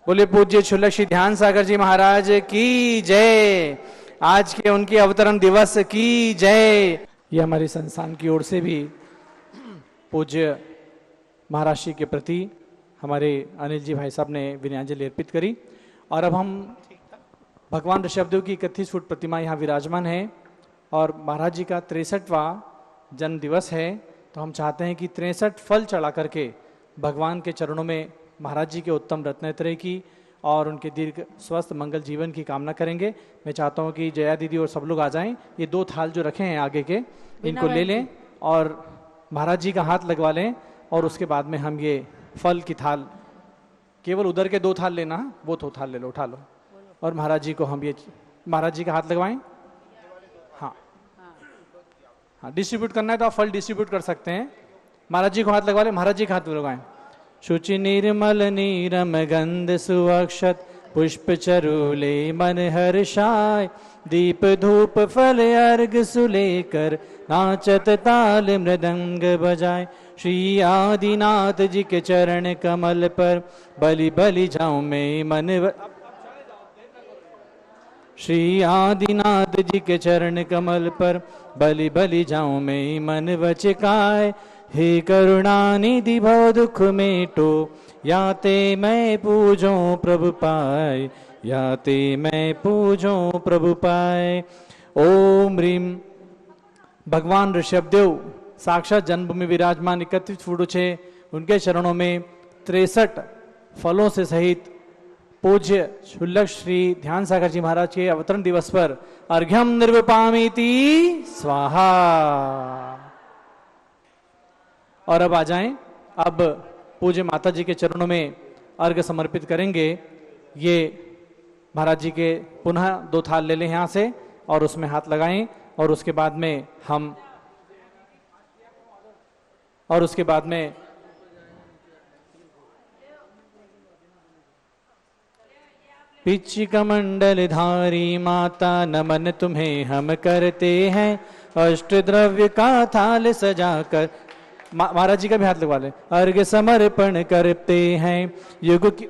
बोले पूज्य छुल्लक श्री ध्यान सागर जी महाराज की जय। आज के उनके अवतरण दिवस की जय। ये हमारे संस्थान की ओर से भी पूज्य महाराज जी के प्रति हमारे अनिल जी भाई साहब ने विनयाजलि अर्पित करी। और अब हम भगवान ऋषभदेव की 31 फुट प्रतिमा यहाँ विराजमान है और महाराज जी का 63वां जन्म दिवस है। तो हम चाहते हैं कि 63 फल चढ़ा करके भगवान के चरणों में महाराज जी के उत्तम रत्नत्रय की और उनके दीर्घ स्वस्थ मंगल जीवन की कामना करेंगे। मैं चाहता हूँ कि जया दीदी और सब लोग आ जाएं। ये 2 थाल जो रखे हैं आगे के, इनको ले लें और महाराज जी का हाथ लगवा लें और उसके बाद में हम ये फल की थाल, केवल उधर के 2 थाल लेना, वो 2 थाल ले लो, उठा लो और महाराज जी को हम ये महाराज जी का हाथ लगवाएं। हाँ हाँ, डिस्ट्रीब्यूट करना है तो आप फल डिस्ट्रीब्यूट कर सकते हैं। महाराज जी को हाथ लगवा ले, महाराज जी का हाथ लगवाएं। शुचि निर्मल नीरम गंध सुअक्षत पुष्प चरूले मन हर्षाय, दीप धूप फल अर्घ सुलेकर नाचत ताल मृदंग बजाए। श्री आदिनाथ जी के चरण कमल पर बलि बलि जाऊं मैं मन श्री आदिनाथ जी के चरण कमल पर बलि बलि जाऊं मैं मन वचकाय। हे करुणानिधि भव दुख मेटो, याते मैं पूजो प्रभु पाए, याते मैं पूजो प्रभु पाए। ओम ह्रीम। भगवान ऋषभदेव साक्षात जन्मभूमि विराजमान 31 फुट ऊंचे, उनके चरणों में 63 फलों से सहित पूज्य क्षुल्लक श्री ध्यान सागर जी महाराज के अवतरण दिवस पर अर्घ्यम निर्विपामीति स्वाहा। और अब आ जाएं, अब पूज्य माता जी के चरणों में अर्घ समर्पित करेंगे। ये महाराज जी के पुनः 2 थाल ले लें यहाँ से और उसमें हाथ लगाएं और उसके बाद में हम पिच्चिका मंडल धारी माता नमन तुम्हें हम करते हैं, अष्ट द्रव्य का थाल सजाकर महाराज जी का भी हाथ लगवा ले, अर्घ्य समर्पण करते हैं। युग की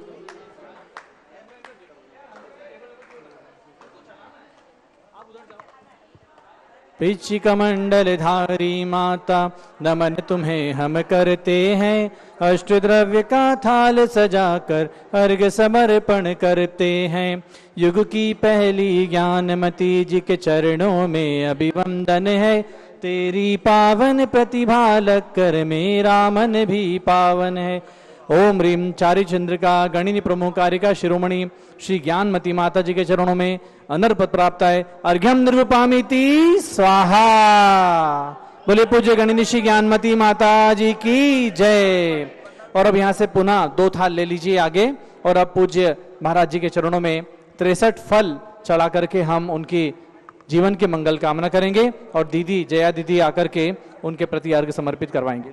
पिच्चिका मंडल धारी माता नमन तुम्हें हम करते हैं, अष्ट द्रव्य का थाल सजाकर अर्घ्य समर्पण करते हैं। युग की पहली ज्ञानमती जी के चरणों में अभिवंदन है, तेरी पावन प्रतिभा लग कर मेरा मन भी पावन है। ओम ह्रीम चारि चंद्रिका गणिनी प्रमुखारिका शिरोमणि श्री ज्ञानमती माता जी के चरणों में अनर्पण प्राप्त है। अर्घ्यम निर्विपामीति स्वाहा। बोले पूज्य गणिनी श्री ज्ञानमती माता जी की जय। और अब यहाँ से पुनः 2 थाल ले लीजिए आगे और अब पूज्य महाराज जी के चरणों में 63 फल चढ़ा करके हम उनकी जीवन के मंगल कामना करेंगे और दीदी जया दीदी आकर के उनके प्रति अर्घ्य समर्पित करवाएंगे।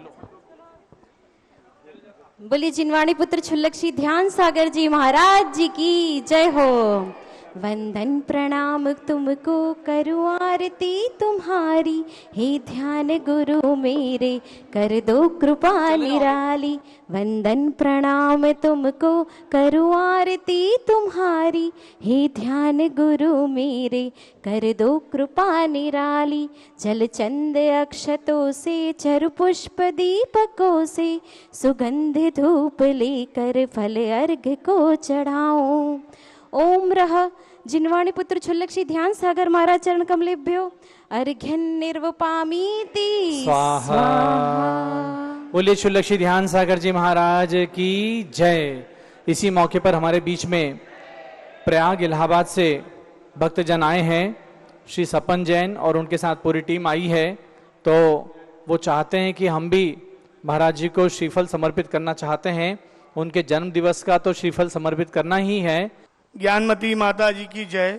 बोली जिनवाणी पुत्र क्षुल्लक श्री ध्यान सागर जी महाराज जी की जय हो। वंदन प्रणाम तुमको करूं आरती तुम्हारी, हे ध्यान गुरु मेरे कर दो कृपा निराली। वंदन प्रणाम तुमको करूं आरती तुम्हारी, हे ध्यान गुरु मेरे कर दो कृपा निराली। जल चंद अक्षतों से चरु पुष्प दीपकों से सुगंध धूप लेकर फल अर्घ को चढ़ाऊं। ओम रह जिनवाणी पुत्र क्षुल्लक श्री ध्यान सागर महाराज चरण कमलेभ्यो अर्घ्यं निर्वपामीति स्वाहा। बोलिए क्षुल्लक श्री ध्यान सागर जी महाराज की जय। इसी मौके पर हमारे बीच में प्रयाग इलाहाबाद से भक्तजन आए हैं, श्री सपन जैन और उनके साथ पूरी टीम आई है। तो वो चाहते हैं कि हम भी महाराज जी को श्रीफल समर्पित करना चाहते हैं। उनके जन्म दिवस का तो श्रीफल समर्पित करना ही है। ज्ञानमती माता जी की जय,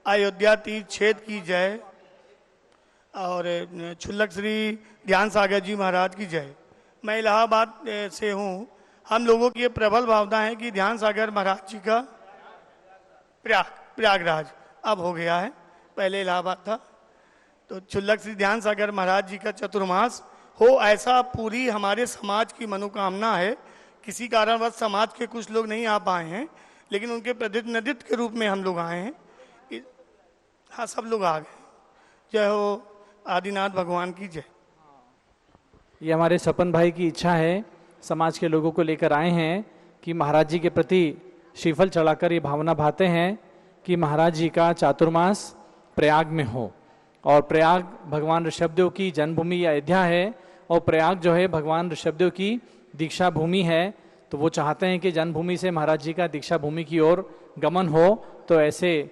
अयोध्या तीर्थ क्षेत्र की जय और क्षुल्लक श्री ध्यान सागर जी महाराज की जय। मैं इलाहाबाद से हूँ। हम लोगों की ये प्रबल भावना है कि ध्यान सागर महाराज जी का प्रयागराज अब हो गया है, पहले इलाहाबाद था। तो क्षुल्लक श्री ध्यान सागर महाराज जी का चतुर्मास हो, ऐसा पूरी हमारे समाज की मनोकामना है। किसी कारणवश समाज के कुछ लोग नहीं आ पाए हैं, लेकिन उनके प्रतिनिधित्व के रूप में हम लोग आए हैं। हाँ, सब लोग आ गए। जय हो आदिनाथ भगवान की जय। ये हमारे सपन भाई की इच्छा है, समाज के लोगों को लेकर आए हैं कि महाराज जी के प्रति श्रीफल चढ़ाकर ये भावना भाते हैं कि महाराज जी का चातुर्मास प्रयाग में हो, और प्रयाग भगवान ऋषभदेव की जन्मभूमि अयोध्या है, और प्रयाग जो है भगवान ऋषभदेव की दीक्षा भूमि है। तो वो चाहते हैं कि जन्मभूमि से महाराज जी का दीक्षा भूमि की ओर गमन हो। तो ऐसे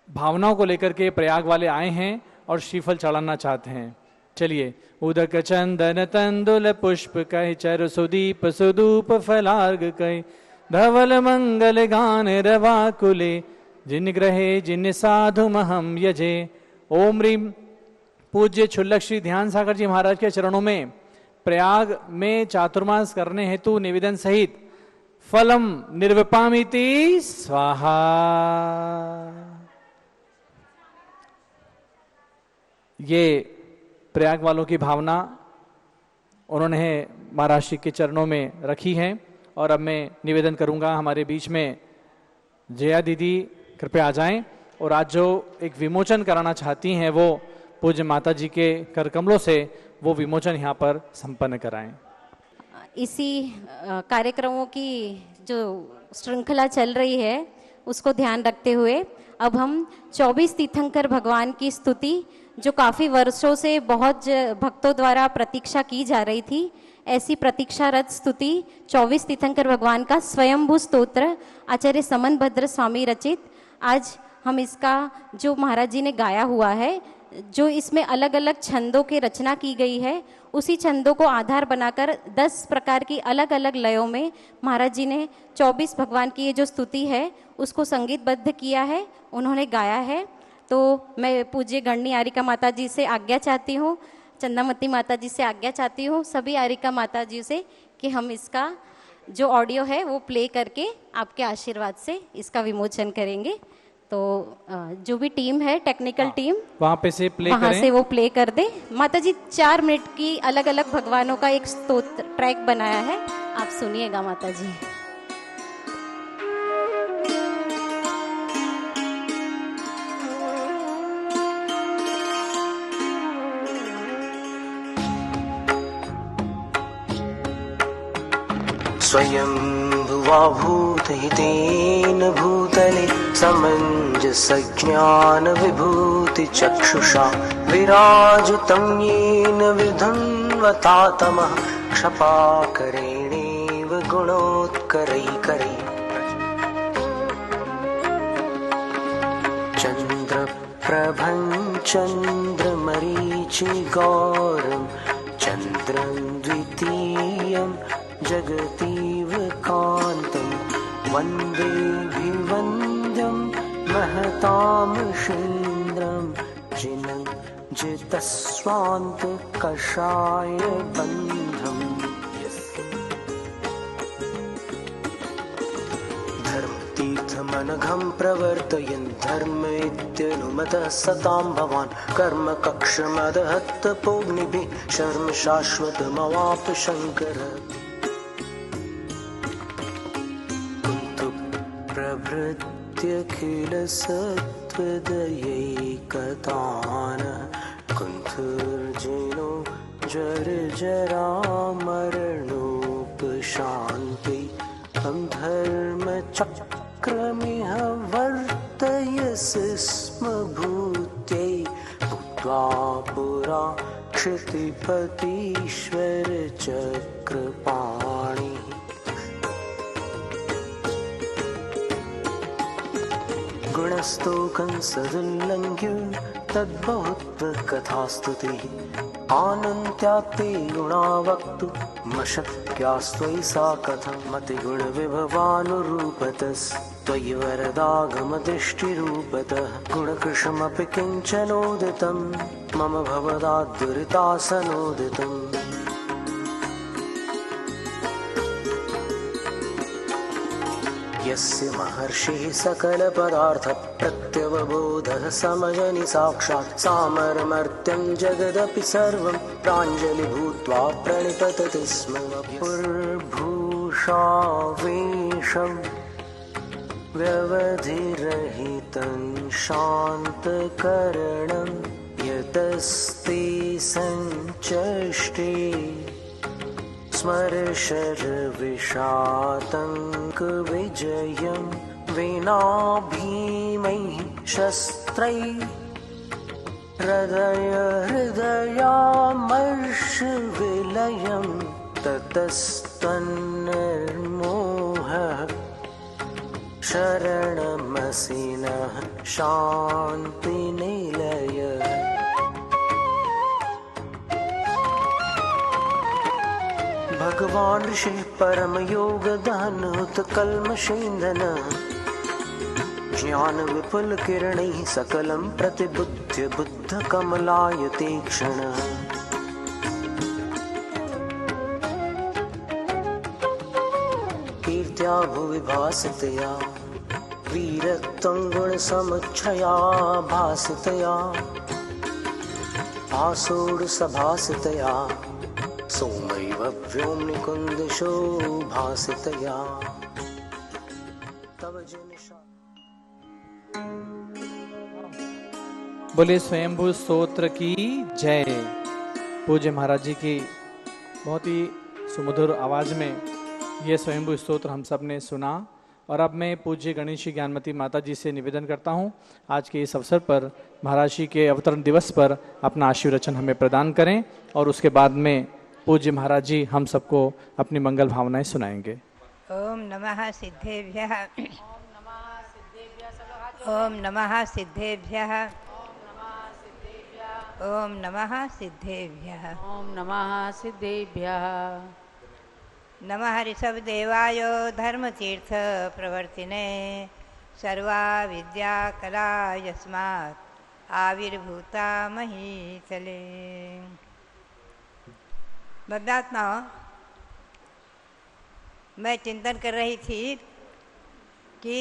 भावनाओं को लेकर के प्रयाग वाले आए हैं और श्रीफल चढ़ाना चाहते हैं। चलिए, उदक चंदन तंदुल पुष्प कह चर सुदीप सुदूप फलार्ग कह धवल मंगल गान रवा कुले जिन ग्रहे जिन साधु महम यजे। ओम रीम। पूज्य छुल्लक श्री ध्यान सागर जी महाराज के चरणों में प्रयाग में चातुर्मास करने हेतु निवेदन सहित फलम निर्विपामिति स्वाहा। ये प्रयाग वालों की भावना उन्होंने महाराज श्री के चरणों में रखी है। और अब मैं निवेदन करूंगा, हमारे बीच में जया दीदी कृपया आ जाएं और आज जो एक विमोचन कराना चाहती हैं वो पूज्य माता जी के कर कमलों से वो विमोचन यहाँ पर संपन्न कराएं। इसी कार्यक्रमों की जो श्रृंखला चल रही है उसको ध्यान रखते हुए अब हम 24 तीर्थंकर भगवान की स्तुति, जो काफ़ी वर्षों से बहुत भक्तों द्वारा प्रतीक्षा की जा रही थी, ऐसी प्रतीक्षारत स्तुति 24 तीर्थंकर भगवान का स्वयंभू स्तोत्र आचार्य समनभद्र स्वामी रचित, आज हम इसका जो महाराज जी ने गाया हुआ है, जो इसमें अलग अलग छंदों की रचना की गई है, उसी छंदों को आधार बनाकर 10 प्रकार की अलग अलग लयों में महाराज जी ने 24 भगवान की ये जो स्तुति है उसको संगीतबद्ध किया है, उन्होंने गाया है। तो मैं पूज्य गणनी आरिका माता जी से आज्ञा चाहती हूँ, चंदामती माता जी से आज्ञा चाहती हूँ, सभी आरिका माता जी से कि हम इसका जो ऑडियो है वो प्ले करके आपके आशीर्वाद से इसका विमोचन करेंगे। तो जो भी टीम है, टेक्निकल टीम, वहाँ पे से प्ले वहाँ करें। से वो प्ले कर दे। माता जी 4 मिनट की अलग अलग भगवानों का एक स्तोत्र ट्रैक बनाया है, आप सुनिएगा माता जी। स्वयं भुवा भूतहितेन भूतले समञ्जसज्ञान विभूति चक्षुषा विराजितं येन विधुन्वता तमः क्षपाकरेणेव गुणोत्करैकरै चन्द्रप्रभं चन्द्रमरीचिगौरं चन्द्रं द्वितीयं जगतीव कान्तं वन्देभिवन्द्यं महतामशीन्द्रं जिनं जितस्वान्तकषाय बन्धम् धर्मतीर्थमनघं प्रवर्तयन् धर्म इत्यनुमतः सतां भवान् कर्म कक्षमदहत्तपोग्निभिः शर्म शाश्वतमवाप शङ्करः प्रभृत्यखिलसत्त्वदयैकतानः कुन्थुर्जिनो जर्जरामरणोपशान्ति तं धर्मचक्रमिह वर्तयसि स्म भूत्यै भूत्वा पुरा क्षितिपतीश्वर चक्रपाणिः गुणस्तोकं सदुल्लङ्घ्य तद्बहुत्वकथास्तुतिः आनन्त्यात्ते गुणा वक्तुमशक्यास्त्वयि सा कथं मतिगुणविभवानुरूपतस्त्वयि वरदागमदृष्टिरूपतः गुणकृशमपि किञ्चनोदितं मम भवदाद्दुरितासनोदितम् यस्य महर्षिः सकलपदार्थप्रत्यवबोधः समजनि साक्षात् सामरमर्त्यं जगदपि सर्वं प्राञ्जलिभूत्वा प्रणिपतति स्म पुर्भूषावेशं व्यवधिरहितं शान्तकरणं यतस्ते सञ्चष्टे स्मरशरविषातङ्कविजयं विनाभीमैः शस्त्रैः हृदयामर्षविलयं ततस्तन्निर्मोहः शरणमसि नः शान्तिनिलयः। भगवान् ऋषिः परमयोगधन उत्कल्मषेन्दन ज्ञान विपुल किरणैः सकलं प्रतिबुध्य बुद्ध कमलायते क्षणः। कीर्त्या भुवि भासितया वीरत्वं गुणसमुच्छया भासितया आसूढसभासितया सोमैव व्योम्निकुन्दशो भासितया तव जनिषा। बोले स्वयंभू स्तोत्र की जय। पूज्य महाराज जी की बहुत ही सुमधुर आवाज में ये स्वयंभू स्तोत्र हम सब ने सुना। और अब मैं पूज्य गणेश ज्ञानमती माता जी से निवेदन करता हूँ आज के इस अवसर पर महाराज जी के अवतरण दिवस पर अपना आशीर्वचन हमें प्रदान करें और उसके बाद में पूज्य महाराज जी हम सबको अपनी मंगल भावनाएं सुनाएंगे। ओम नमः सिद्धेभ्यः ओम नमः सिद्धेभ्यः ओम नमः सिद्धेभ्यः ओम नमः सिद्धेभ्यः। नमः ऋषभदेवाय धर्मतीर्थ प्रवर्तिने सर्वा विद्या कला यस्मात् आविर्भूता महीतले। बद्धात्माओं, मैं चिंतन कर रही थी कि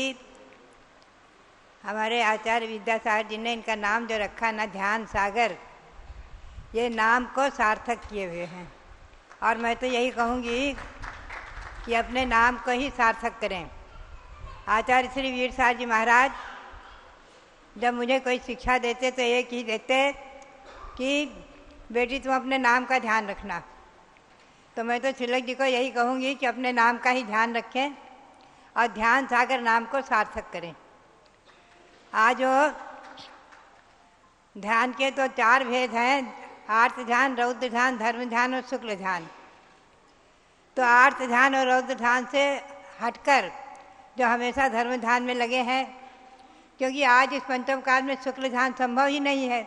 हमारे आचार्य विद्यासागर जी ने इनका नाम जो रखा ना ध्यान सागर, ये नाम को सार्थक किए हुए हैं। और मैं तो यही कहूँगी कि अपने नाम को ही सार्थक करें। आचार्य श्री वीर साहब जी महाराज जब मुझे कोई शिक्षा देते तो एक ही देते कि बेटी तुम अपने नाम का ध्यान रखना। तो मैं तो छुल्लक जी को यही कहूँगी कि अपने नाम का ही ध्यान रखें और ध्यान सागर नाम को सार्थक करें। आज वो ध्यान के तो 4 भेद हैं, आर्त ध्यान, रौद्र ध्यान, धर्म ध्यान और शुक्ल ध्यान। तो आर्त ध्यान और रौद्र ध्यान से हटकर जो हमेशा धर्म ध्यान में लगे हैं, क्योंकि आज इस पंचम काल में शुक्ल ध्यान संभव ही नहीं है।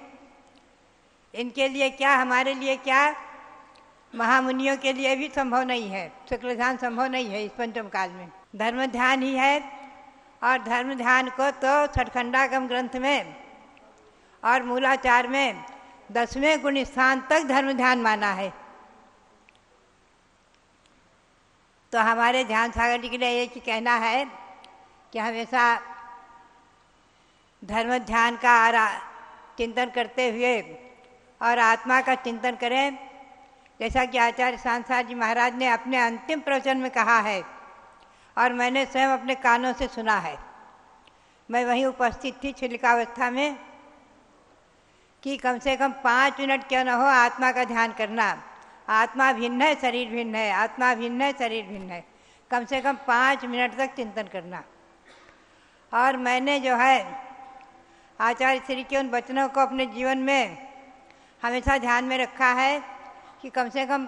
इनके लिए क्या, हमारे लिए क्या, महामुनियों के लिए भी संभव नहीं है। शुक्ल ध्यान संभव नहीं है इस पंचम काल में, धर्म ध्यान ही है। और धर्म ध्यान को तो छठखंडागम ग्रंथ में और मूलाचार में 10वें गुण स्थान तक धर्म ध्यान माना है। तो हमारे ध्यान सागर जी के लिए एक ही कहना है कि हमेशा धर्म ध्यान का चिंतन करते हुए और आत्मा का चिंतन करें, जैसा कि आचार्य सांसार जी महाराज ने अपने अंतिम प्रवचन में कहा है और मैंने स्वयं अपने कानों से सुना है। मैं वहीं उपस्थित थी छिलिकावस्था में कि कम से कम 5 मिनट क्यों न हो आत्मा का ध्यान करना। आत्मा भिन्न है, शरीर भिन्न है, आत्मा भिन्न है, शरीर भिन्न है। कम से कम 5 मिनट तक चिंतन करना। और मैंने जो है आचार्य श्री के उन वचनों को अपने जीवन में हमेशा ध्यान में रखा है कि कम से कम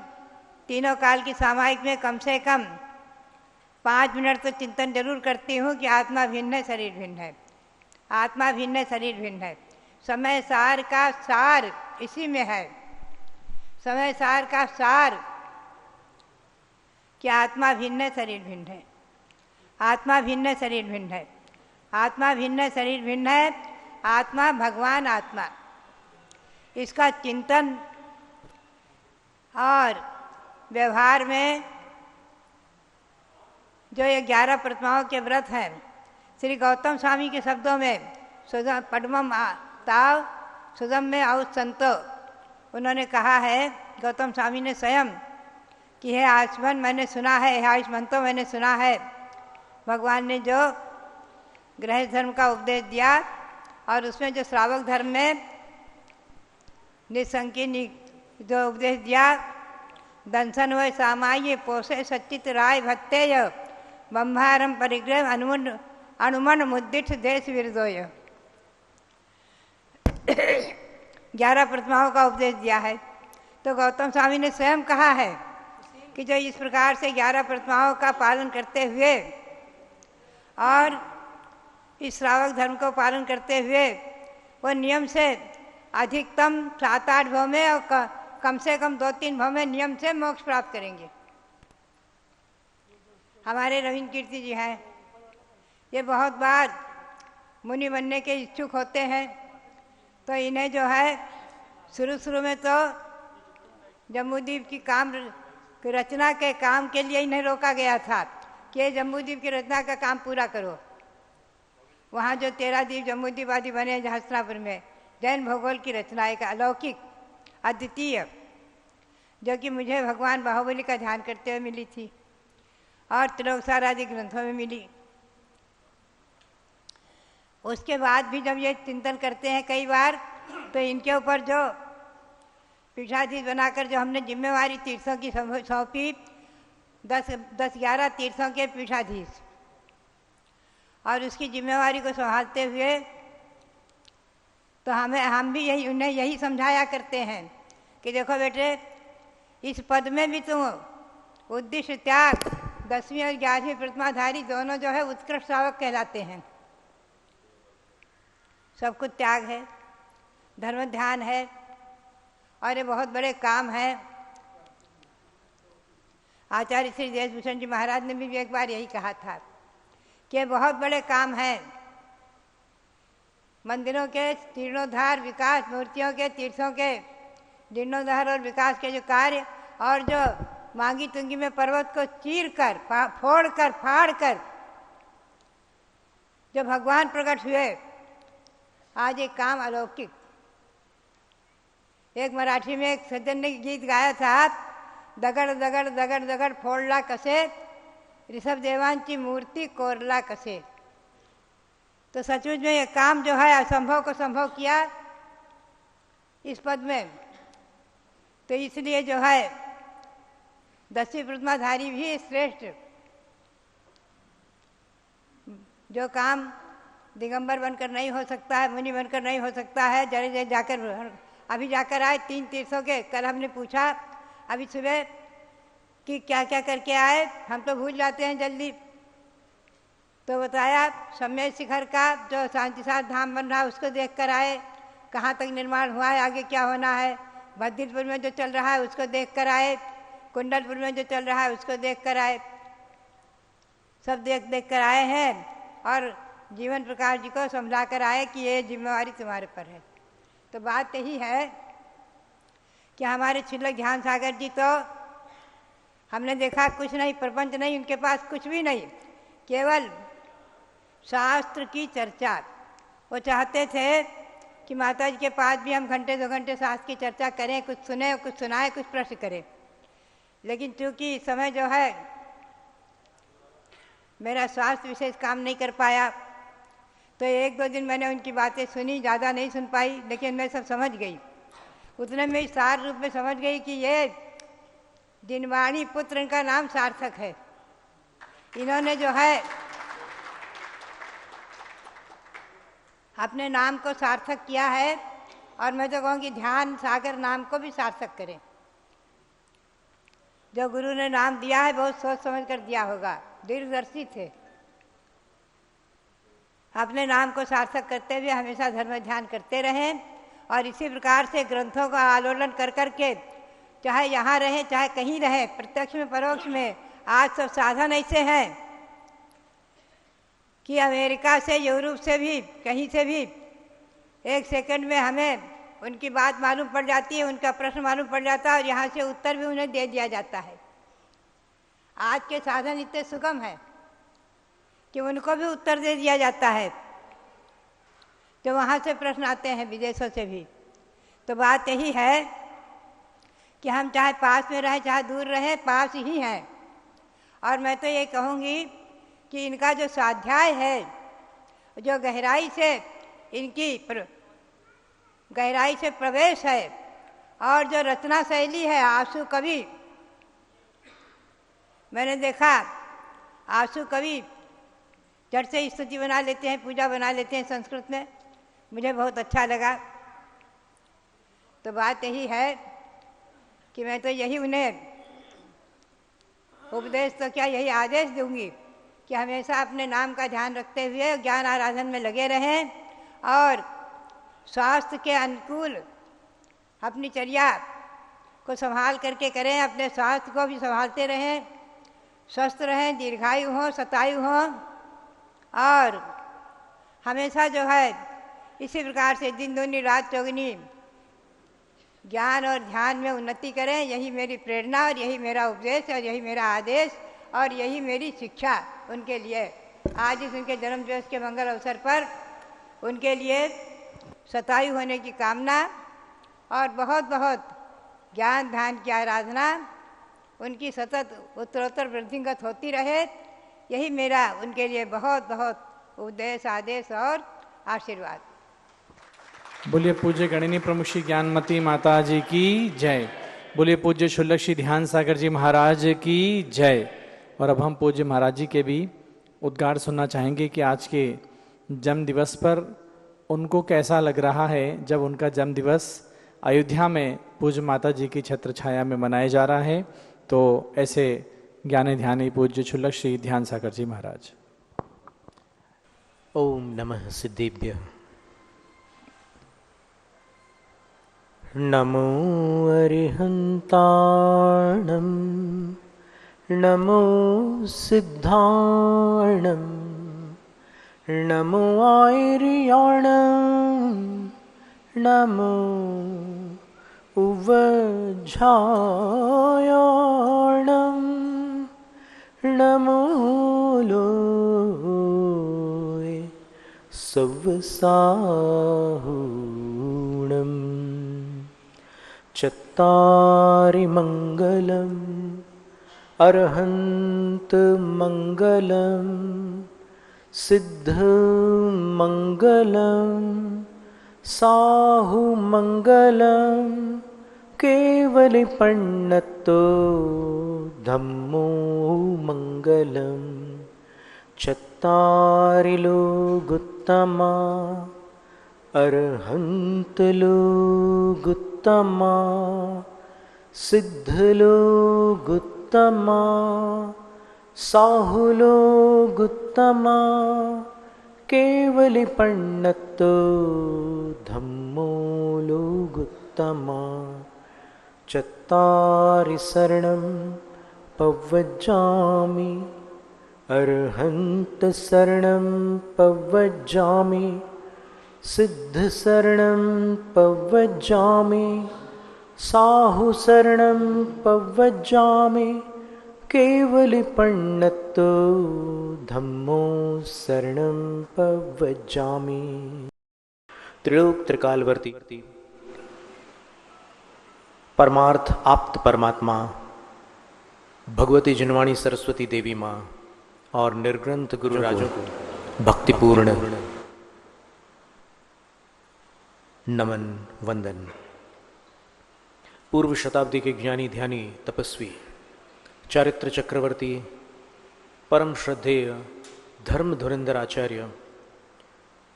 तीनों काल की सामायिक में कम से कम 5 मिनट तो चिंतन जरूर करती हूँ कि आत्मा भिन्न है, शरीर भिन्न है, आत्मा भिन्न है, शरीर भिन्न है। समय सार का सार इसी में है। समय सार का सार कि आत्मा भिन्न है, शरीर भिन्न है, आत्मा भिन्न है, शरीर भिन्न है, आत्मा भिन्न है, शरीर भिन्न है, आत्मा भगवान आत्मा। इसका चिंतन और व्यवहार में जो ये 11 प्रतिमाओं के व्रत हैं, श्री गौतम स्वामी के शब्दों में पद्मम ताव सुगम में आउ संतो, उन्होंने कहा है गौतम स्वामी ने स्वयं कि हे आयुष्मान मैंने सुना है, हे आयुष्मंतो मैंने सुना है, भगवान ने जो गृहस्थ धर्म का उपदेश दिया और उसमें जो श्रावक धर्म में निसंकी जो उपदेश दिया, दंसन वह सामाय पोषे सच्चित राय भत्तेय बम्भारम परिग्रह अनुमन मुद्दिठ देश विरदोय। 11 प्रतिमाओं का उपदेश दिया है। तो गौतम स्वामी ने स्वयं कहा है कि जो इस प्रकार से 11 प्रतिमाओं का पालन करते हुए और इस श्रावक धर्म को पालन करते हुए वो नियम से अधिकतम 7-8 भाव में और कम से कम 2-3 भाव में नियम से मोक्ष प्राप्त करेंगे। हमारे रविंद्र कीर्ति जी हैं, ये बहुत बार मुनि बनने के इच्छुक होते हैं। तो इन्हें जो है शुरू में तो जम्बूद्वीप की रचना के काम के लिए इन्हें रोका गया था कि जम्बूद्वीप की रचना का काम पूरा करो। वहाँ जो 13 द्वीप जम्बूद्वीप आदि बने हस्तिनापुर में, जैन भूगोल की रचना एक अलौकिक अद्वितीय, जो कि मुझे भगवान बाहुबली का ध्यान करते हुए मिली थी और त्रिलोकसार आदि ग्रंथों में मिली। उसके बाद भी जब ये चिंतन करते हैं कई बार, तो इनके ऊपर जो पीठाधीश बनाकर जो हमने जिम्मेवारी तीर्थों की सौंपी, 10-11 तीर्थों के पीठाधीश, और उसकी जिम्मेवारी को संभालते हुए तो हम भी उन्हें यही समझाया करते हैं कि देखो बेटे, इस पद में भी तुम उद्देश्य त्याग 10वीं और 11वीं प्रतिमाधारी दोनों जो है उत्कृष्ट श्रावक कहलाते हैं। सब कुछ त्याग है, धर्म ध्यान है और ये बहुत बड़े काम है। आचार्य श्री देशभूषण जी महाराज ने भी एक बार यही कहा था कि ये बहुत बड़े काम है। मंदिरों के जीर्णोद्धार विकास, मूर्तियों के तीर्थों के जीर्णोद्धार और विकास के जो कार्य, और जो मांगी तुंगी में पर्वत को चीर कर फाड़ कर जो भगवान प्रकट हुए, आज एक काम अलौकिक। एक मराठी में एक सज्जन ने गीत गाया था, दगड़ दगड़ दगड़ दगड़ फोड़ला कसे, ऋषभ देवांची मूर्ति कोरला कसे। तो सचमुच में ये काम जो है असंभव को संभव किया इस पद में। तो इसलिए जो है 10वीं प्रतिमाधारी भी श्रेष्ठ, जो काम दिगंबर बनकर नहीं हो सकता है, मुनि बनकर नहीं हो सकता है, जरे जाकर अभी जाकर आए 3 तीर्थों के। कल हमने पूछा अभी सुबह कि क्या क्या करके आए, हम तो भूल जाते हैं जल्दी। तो बताया सम्यक शिखर का जो शांतिसार धाम बन रहा है उसको देख कर आए, कहाँ तक निर्माण हुआ है, आगे क्या होना है। बद्रीपुर में जो चल रहा है उसको देख कर आए, कुंडलपुर में जो चल रहा है उसको देख कर आए। सब देख कर आए हैं और जीवन प्रकाश जी को समझा कर आए कि ये जिम्मेवारी तुम्हारे पर है। तो बात यही है कि हमारे क्षुल्लक ध्यान सागर जी तो हमने देखा कुछ नहीं, प्रपंच नहीं, उनके पास कुछ भी नहीं, केवल शास्त्र की चर्चा। वो चाहते थे कि माता जी के पास भी हम घंटे 2 घंटे शास्त्र की चर्चा करें, कुछ सुने, कुछ सुनाए, कुछ प्रश्न करें। लेकिन चूंकि इस समय जो है मेरा स्वास्थ्य विशेष काम नहीं कर पाया, तो 1-2 दिन मैंने उनकी बातें सुनी, ज़्यादा नहीं सुन पाई, लेकिन मैं सब समझ गई। उतने में सार रूप में समझ गई कि ये दिनवाणी पुत्र, इनका नाम सार्थक है। इन्होंने जो है अपने नाम को सार्थक किया है, और मैं तो कहूँगी ध्यान सागर नाम को भी सार्थक करें। जो गुरु ने नाम दिया है बहुत सोच समझ कर दिया होगा, दीर्घदर्शी थे। अपने नाम को सार्थक करते हुए हमेशा धर्म ध्यान करते रहें, और इसी प्रकार से ग्रंथों का आलोलन कर करके चाहे यहाँ रहें चाहे कहीं रहें, प्रत्यक्ष में परोक्ष में, आज सब साधन ऐसे हैं कि अमेरिका से, यूरोप से भी, कहीं से भी 1 सेकंड में हमें उनकी बात मालूम पड़ जाती है, उनका प्रश्न मालूम पड़ जाता है, और यहाँ से उत्तर भी उन्हें दे दिया जाता है। आज के साधन इतने सुगम हैं कि उनको भी उत्तर दे दिया जाता है। तो वहाँ से प्रश्न आते हैं विदेशों से भी। तो बात यही है कि हम चाहे पास में रहें चाहे दूर रहें, पास ही हैं। और मैं तो ये कहूँगी कि इनका जो स्वाध्याय है, जो गहराई से इनकी गहराई से प्रवेश है, और जो रचना शैली है, आंसू कवि, मैंने देखा आंसू कवि झट से स्तुति बना लेते हैं, पूजा बना लेते हैं संस्कृत में। मुझे बहुत अच्छा लगा। तो बात यही है कि मैं तो यही उन्हें उपदेश तो क्या यही आदेश दूंगी कि हमेशा अपने नाम का ध्यान रखते हुए ज्ञान आराधन में लगे रहें और स्वास्थ्य के अनुकूल अपनी चर्या को संभाल करके करें, अपने स्वास्थ्य को भी संभालते रहें, स्वस्थ रहें, दीर्घायु हों, शतायु हों और हमेशा जो है इसी प्रकार से दिन दूनी रात चौगुनी ज्ञान और ध्यान में उन्नति करें। यही मेरी प्रेरणा और यही मेरा उपदेश और यही मेरा आदेश और यही मेरी शिक्षा उनके लिए। आज इस उनके जन्म दिवस के मंगल अवसर पर उनके लिए शतायु होने की कामना और बहुत बहुत ज्ञान ध्यान की आराधना उनकी सतत उत्तरोत्तर वृद्धिंगत होती रहे। यही मेरा उनके लिए बहुत बहुत उपदेश आदेश और आशीर्वाद। बोलिए पूज्य गणिनी प्रमुख श्री ज्ञानमती माता जी की जय। बोलिए पूज्य शुल्लक श्री ध्यान सागर जी महाराज की जय। और अब हम पूज्य महाराज जी के भी उद्गार सुनना चाहेंगे कि आज के जन्म दिवस पर उनको कैसा लग रहा है जब उनका जन्म दिवस अयोध्या में पूज्य माता जी की छत्र छाया में मनाया जा रहा है। तो ऐसे ज्ञानी ध्यानी पूज्य शुल्लक श्री ध्यान सागर जी महाराज। ओम नमः सिद्धेभ्यः। नमो अरिहन्ताणं नमो सिद्धाणं नमो आयर्याणं नमो उवझायाणं नमो लोय सवसाहूणम् चत्तारि मङ्गलम् अर्हन्त मङ्गलं सिद्धमङ्गलं साहुमङ्गलं केवलिपण्णतो धम्मो मङ्गलं चत्तारि लोगुत्तमा अर्हन्त लोगुत्तमा सिद्धलोगुत्तमा साहुलोगुत्तमा केवलिपण्णतो धम्मो लोगुत्तमा चत्तारि शरणं पव्वजामि अर्हन्त शरणं पव्वजामि सिद्धशरणं पव्वजामि साहुशरणं पव्वजामि केवलिपण्णतो धम्मो शरणं पव्वजामि। त्रिलोक त्रिकालवर्ती परमार्थ आप्त परमात्मा भगवती जिनवाणी सरस्वती देवी माँ और निर्ग्रंथ गुरु राजों को भक्तिपूर्ण नमन वंदन। पूर्व शताब्दी के ज्ञानी ध्यानी तपस्वी चारित्र चक्रवर्ती परम श्रद्धेय धर्म धुरंधर आचार्य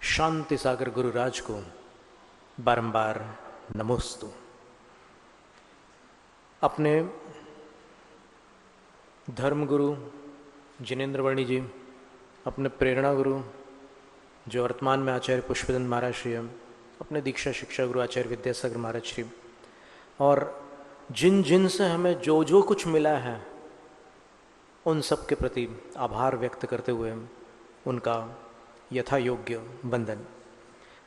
शांति सागर गुरुराज को बारंबार नमोस्तु। अपने धर्म गुरु जिनेन्द्र वर्णी जी, अपने प्रेरणा गुरु जो वर्तमान में आचार्य पुष्पदंत महाराज श्री, अपने दीक्षा शिक्षा गुरु आचार्य विद्यासागर महाराज श्री, और जिन जिन से हमें जो जो कुछ मिला है उन सब के प्रति आभार व्यक्त करते हुए उनका यथा योग्य वंदन।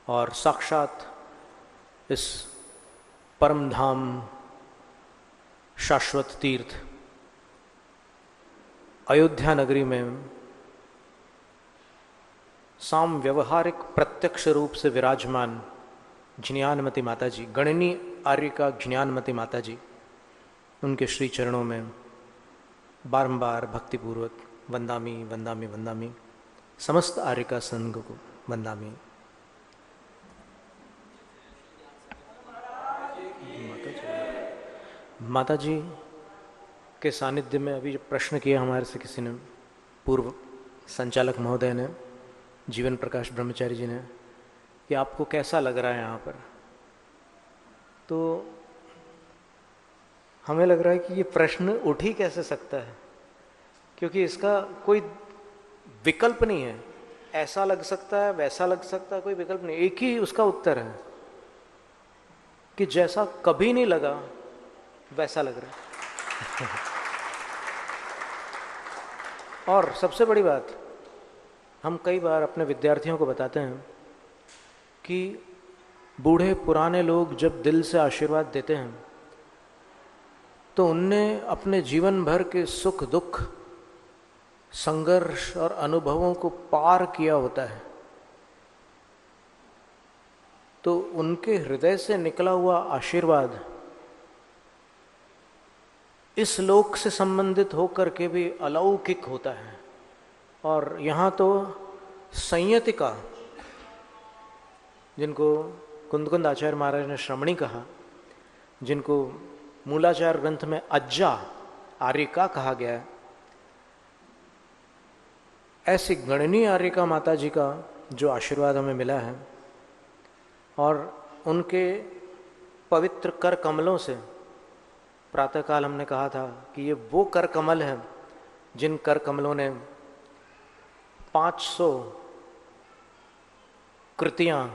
और साक्षात इस परम धाम शाश्वत तीर्थ अयोध्या नगरी में साम व्यवहारिक प्रत्यक्ष रूप से विराजमान ज्ञानमती माता जी, गणनी आर्य का ज्ञानमती माता जी, उनके श्री चरणों में बारंबार भक्तिपूर्वक वंदामी वंदामी वंदामी। समस्त आर्य का संघ को वंदामी। माता जी के सानिध्य में अभी प्रश्न किया हमारे से किसी ने पूर्व संचालक महोदय ने, जीवन प्रकाश ब्रह्मचारी जी ने, कि आपको कैसा लग रहा है यहाँ पर। तो हमें लग रहा है कि ये प्रश्न उठ ही कैसे सकता है, क्योंकि इसका कोई विकल्प नहीं है। ऐसा लग सकता है, वैसा लग सकता है, कोई विकल्प नहीं। एक ही उसका उत्तर है कि जैसा कभी नहीं लगा वैसा लग रहा है। और सबसे बड़ी बात, हम कई बार अपने विद्यार्थियों को बताते हैं कि बूढ़े पुराने लोग जब दिल से आशीर्वाद देते हैं तो उनने अपने जीवन भर के सुख दुख, संघर्ष और अनुभवों को पार किया होता है। तो उनके हृदय से निकला हुआ आशीर्वाद इस लोक से संबंधित होकर के भी अलौकिक होता है। और यहाँ तो संयतिका, जिनको कुंदकुंद आचार्य महाराज ने श्रमणी कहा, जिनको मूलाचार ग्रंथ में अज्जा आर्यिका कहा गया है, ऐसी गणनीय आर्यिका माता जी का जो आशीर्वाद हमें मिला है, और उनके पवित्र कर कमलों से, प्रातःकाल हमने कहा था कि ये वो कर कमल हैं जिन कर कमलों ने 500 कृतियां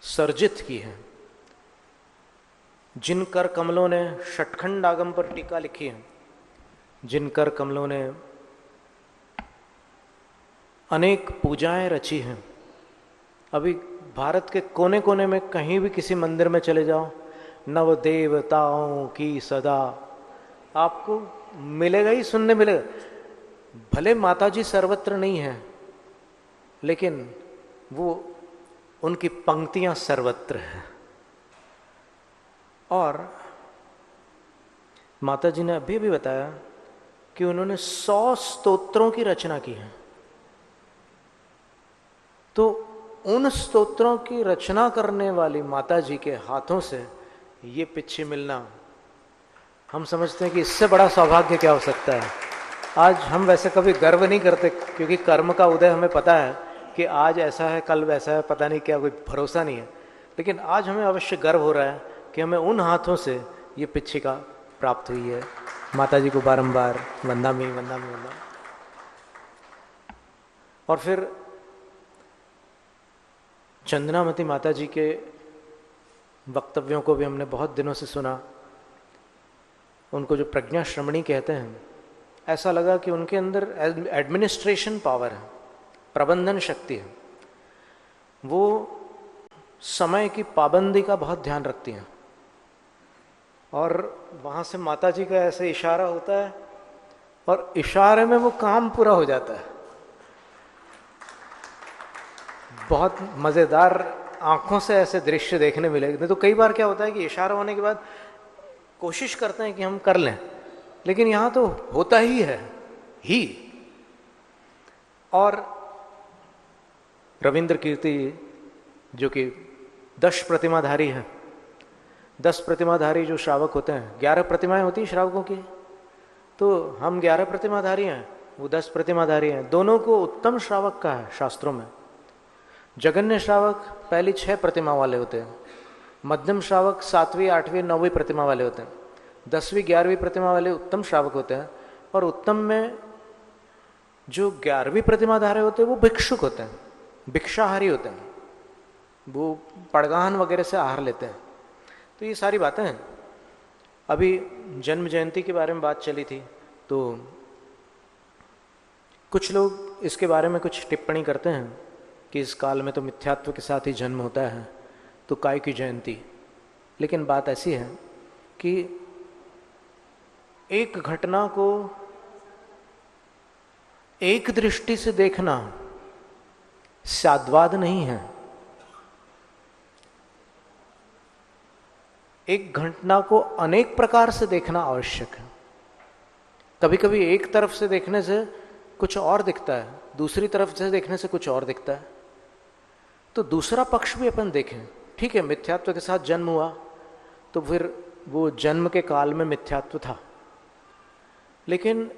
सर्जित की हैं, जिन कर कमलों ने षटखंड आगम पर टीका लिखी है, जिन कर कमलों ने अनेक पूजाएं रची हैं। अभी भारत के कोने कोने में कहीं भी किसी मंदिर में चले जाओ, नव देवताओं की सदा आपको मिलेगा ही, सुनने मिलेगा। भले माताजी सर्वत्र नहीं है, लेकिन वो उनकी पंक्तियां सर्वत्र हैं। और माताजी ने अभी भी बताया कि उन्होंने 100 स्तोत्रों की रचना की है। तो उन स्तोत्रों की रचना करने वाली माताजी के हाथों से ये पिच्छी मिलना, हम समझते हैं कि इससे बड़ा सौभाग्य क्या हो सकता है। आज हम वैसे कभी गर्व नहीं करते, क्योंकि कर्म का उदय हमें पता है कि आज ऐसा है, कल वैसा है, पता नहीं क्या, कोई भरोसा नहीं है। लेकिन आज हमें अवश्य गर्व हो रहा है कि हमें उन हाथों से ये पिच्छिका प्राप्त हुई है। माताजी को बारंबार वंदामी वंदामी वंदा। और फिर चंदनामती माताजी के वक्तव्यों को भी हमने बहुत दिनों से सुना। उनको जो प्रज्ञा श्रमणी कहते हैं, ऐसा लगा कि उनके अंदर एडमिनिस्ट्रेशन पावर है, प्रबंधन शक्ति है। वो समय की पाबंदी का बहुत ध्यान रखती हैं। और वहाँ से माताजी का ऐसे इशारा होता है और इशारे में वो काम पूरा हो जाता है। बहुत मज़ेदार आंखों से ऐसे दृश्य देखने मिलेंगे। नहीं तो कई बार क्या होता है कि इशारा होने के बाद कोशिश करते हैं कि हम कर लें, लेकिन यहाँ तो होता ही है ही। और रविंद्र कीर्ति जो कि 10 प्रतिमाधारी हैं, 10 प्रतिमाधारी जो श्रावक होते हैं, 11 प्रतिमाएं होती हैं श्रावकों की, तो हम 11 प्रतिमाधारी हैं, वो 10 प्रतिमाधारी हैं। दोनों को उत्तम श्रावक का है शास्त्रों में। जगन्य श्रावक पहली 6 प्रतिमा वाले होते हैं, मध्यम श्रावक 7वीं 8वीं 9वीं प्रतिमा वाले होते हैं, 10वीं 11वीं प्रतिमा वाले उत्तम श्रावक होते हैं। और उत्तम में जो 11वीं प्रतिमाधारी होते हैं वो भिक्षुक होते हैं, भिक्षाहारी होते हैं, वो पड़गान वगैरह से आहार लेते हैं। तो ये सारी बातें हैं। अभी जन्म जयंती के बारे में बात चली थी, तो कुछ लोग इसके बारे में कुछ टिप्पणी करते हैं कि इस काल में तो मिथ्यात्व के साथ ही जन्म होता है, तो काय की जयंती। लेकिन बात ऐसी है कि एक घटना को एक दृष्टि से देखना साधवाद नहीं है। एक घटना को अनेक प्रकार से देखना आवश्यक है। कभी कभी एक तरफ से देखने से कुछ और दिखता है, दूसरी तरफ से देखने से कुछ और दिखता है। तो दूसरा पक्ष भी अपन देखें। ठीक है, मिथ्यात्व के साथ जन्म हुआ तो फिर वो जन्म के काल में मिथ्यात्व था, लेकिन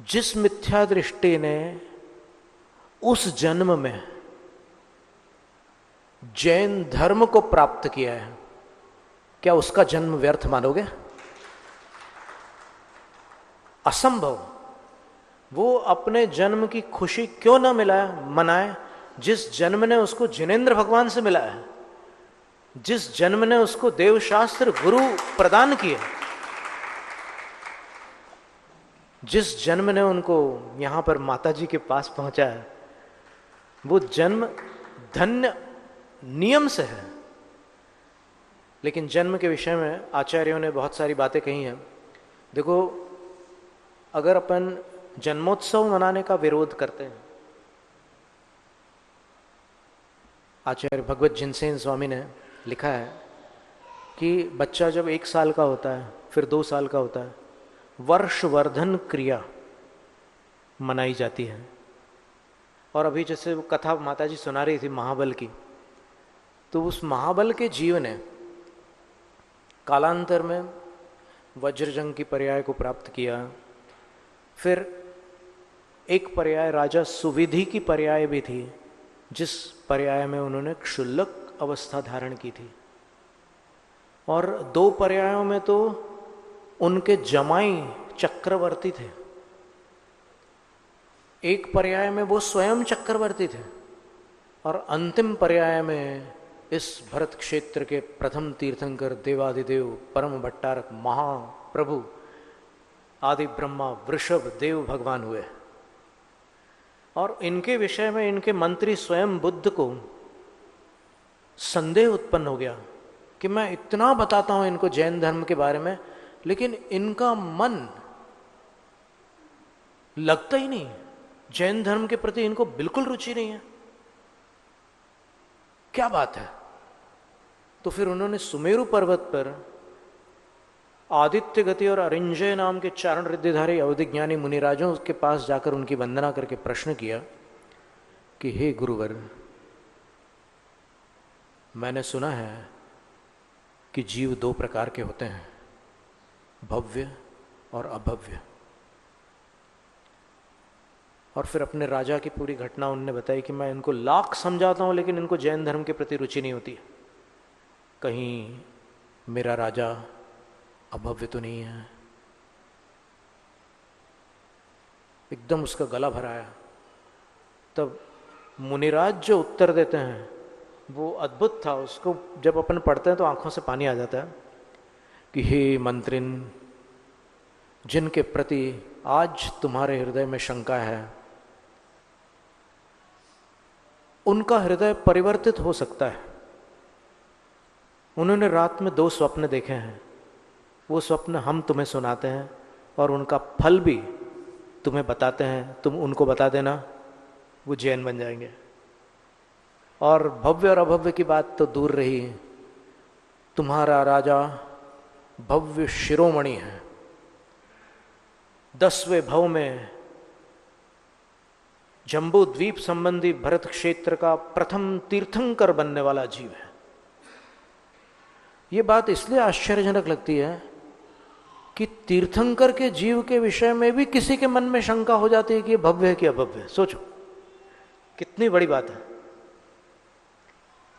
जिस मिथ्या दृष्टि ने उस जन्म में जैन धर्म को प्राप्त किया है, क्या उसका जन्म व्यर्थ मानोगे? असंभव। वो अपने जन्म की खुशी क्यों ना मनाए जिस जन्म ने उसको जिनेंद्र भगवान से मिला है, जिस जन्म ने उसको देवशास्त्र गुरु प्रदान किए, जिस जन्म ने उनको यहां पर माता जी के पास पहुंचा है। वो जन्म धन्य नियम से है। लेकिन जन्म के विषय में आचार्यों ने बहुत सारी बातें कही हैं। देखो, अगर अपन जन्मोत्सव मनाने का विरोध करते हैं, आचार्य भगवत जिनसेन स्वामी ने लिखा है कि बच्चा जब 1 साल का होता है, फिर 2 साल का होता है, वर्षवर्धन क्रिया मनाई जाती है। और अभी जैसे वो कथा माताजी सुना रही थी महाबल की, तो उस महाबल के जीव ने कालांतर में वज्रजंग की पर्याय को प्राप्त किया। फिर एक पर्याय राजा सुविधि की पर्याय भी थी, जिस पर्याय में उन्होंने क्षुल्लक अवस्था धारण की थी। और 2 पर्यायों में तो उनके जमाई चक्रवर्ती थे। एक पर्याय में वो स्वयं चक्रवर्ती थे, और अंतिम पर्याय में इस भरत क्षेत्र के प्रथम तीर्थंकर देवादिदेव परम भट्टारक महाप्रभु आदि ब्रह्मा वृषभ देव भगवान हुए। और इनके विषय में इनके मंत्री स्वयं बुद्ध को संदेह उत्पन्न हो गया कि मैं इतना बताता हूं इनको जैन धर्म के बारे में, लेकिन इनका मन लगता ही नहीं, जैन धर्म के प्रति इनको बिल्कुल रुचि नहीं है, क्या बात है। तो फिर उन्होंने सुमेरु पर्वत पर आदित्य गति और अरिंजय नाम के चारण रिद्धिधारी अवधिज्ञानी मुनिराजों के पास जाकर उनकी वंदना करके प्रश्न किया कि हे गुरुवर, मैंने सुना है कि जीव 2 प्रकार के होते हैं, भव्य और अभव्य। और फिर अपने राजा की पूरी घटना उन्होंने बताई कि मैं इनको लाख समझाता हूं, लेकिन इनको जैन धर्म के प्रति रुचि नहीं होती। कहीं मेरा राजा अभव्य तो नहीं है। एकदम उसका गला भराया। तब मुनिराज जो उत्तर देते हैं वो अद्भुत था। उसको जब अपन पढ़ते हैं तो आंखों से पानी आ जाता है कि हे मंत्रिन, जिनके प्रति आज तुम्हारे हृदय में शंका है, उनका हृदय परिवर्तित हो सकता है। उन्होंने रात में 2 स्वप्न देखे हैं, वो स्वप्न हम तुम्हें सुनाते हैं और उनका फल भी तुम्हें बताते हैं, तुम उनको बता देना, वो जैन बन जाएंगे। और भव्य और अभव्य की बात तो दूर रही, तुम्हारा राजा भव्य शिरोमणि है, 10वें भव में जम्बू द्वीप संबंधी भरत क्षेत्र का प्रथम तीर्थंकर बनने वाला जीव है। ये बात इसलिए आश्चर्यजनक लगती है कि तीर्थंकर के जीव के विषय में भी किसी के मन में शंका हो जाती है कि ये भव्य है कि अभव्य है। सोचो कितनी बड़ी बात है।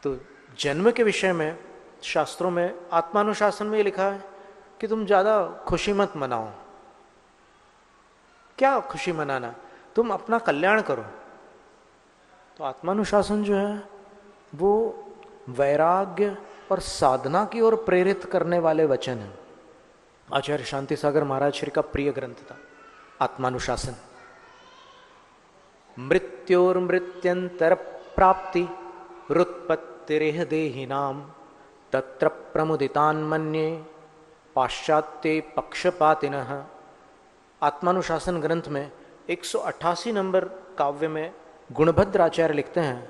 तो जन्म के विषय में शास्त्रों में आत्मानुशासन में ये लिखा है कि तुम ज्यादा खुशी मत मनाओ। क्या खुशी मनाना, तुम अपना कल्याण करो। तो आत्मानुशासन जो है वो वैराग्य और साधना की ओर प्रेरित करने वाले वचन हैं। आचार्य शांति सागर महाराज श्री का प्रिय ग्रंथ था आत्मानुशासन। मृत्योर्मृत्यंतर प्राप्ति रुत्पत्तिरेह देहिनाम तत्र प्रमुदितान मन्ये पाश्चात्य पक्षपातिनः। आत्मानुशासन ग्रंथ में 188 नंबर काव्य में गुणभद्र आचार्य लिखते हैं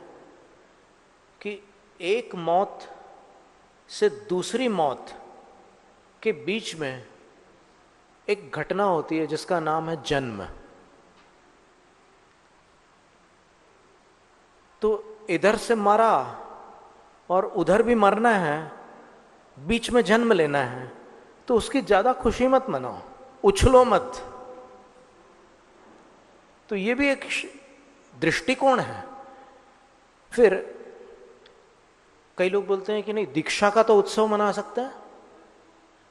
कि एक मौत से दूसरी मौत के बीच में एक घटना होती है जिसका नाम है जन्म। तो इधर से मरा और उधर भी मरना है, बीच में जन्म लेना है, तो उसकी ज्यादा खुशी मत मनाओ, उछलो मत। तो ये भी एक दृष्टिकोण है। फिर कई लोग बोलते हैं कि नहीं, दीक्षा का तो उत्सव मना सकता है।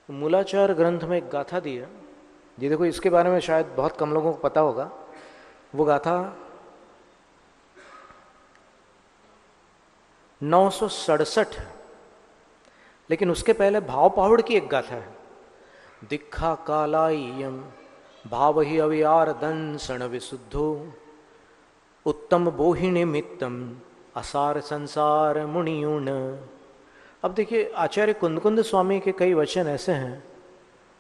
मूलाचार ग्रंथ में एक गाथा दी है, ये देखो, इसके बारे में शायद बहुत कम लोगों को पता होगा। वो गाथा 967 है, लेकिन उसके पहले भाव पहाड़ की एक गाथा है। दिखा कालायम भाव ही अवियार दंसन विशुद्धो उत्तम बोहि निमित्तम असार संसार मुनियुन। अब देखिए, आचार्य कुंदकुंद स्वामी के कई वचन ऐसे हैं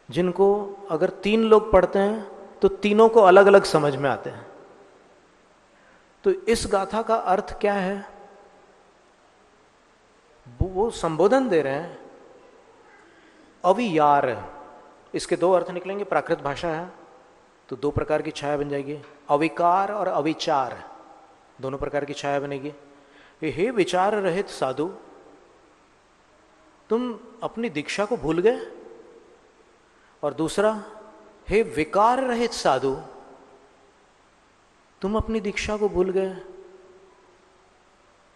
जिनको अगर 3 लोग पढ़ते हैं तो तीनों को अलग अलग समझ में आते हैं। तो इस गाथा का अर्थ क्या है? वो संबोधन दे रहे हैं अवियार। इसके 2 अर्थ निकलेंगे, प्राकृत भाषा है तो 2 प्रकार की छाया बन जाएगी, अविकार और अविचार, दोनों प्रकार की छाया बनेगी। हे विचार रहित साधु, तुम अपनी दीक्षा को भूल गए। और दूसरा, हे विकार रहित साधु, तुम अपनी दीक्षा को भूल गए।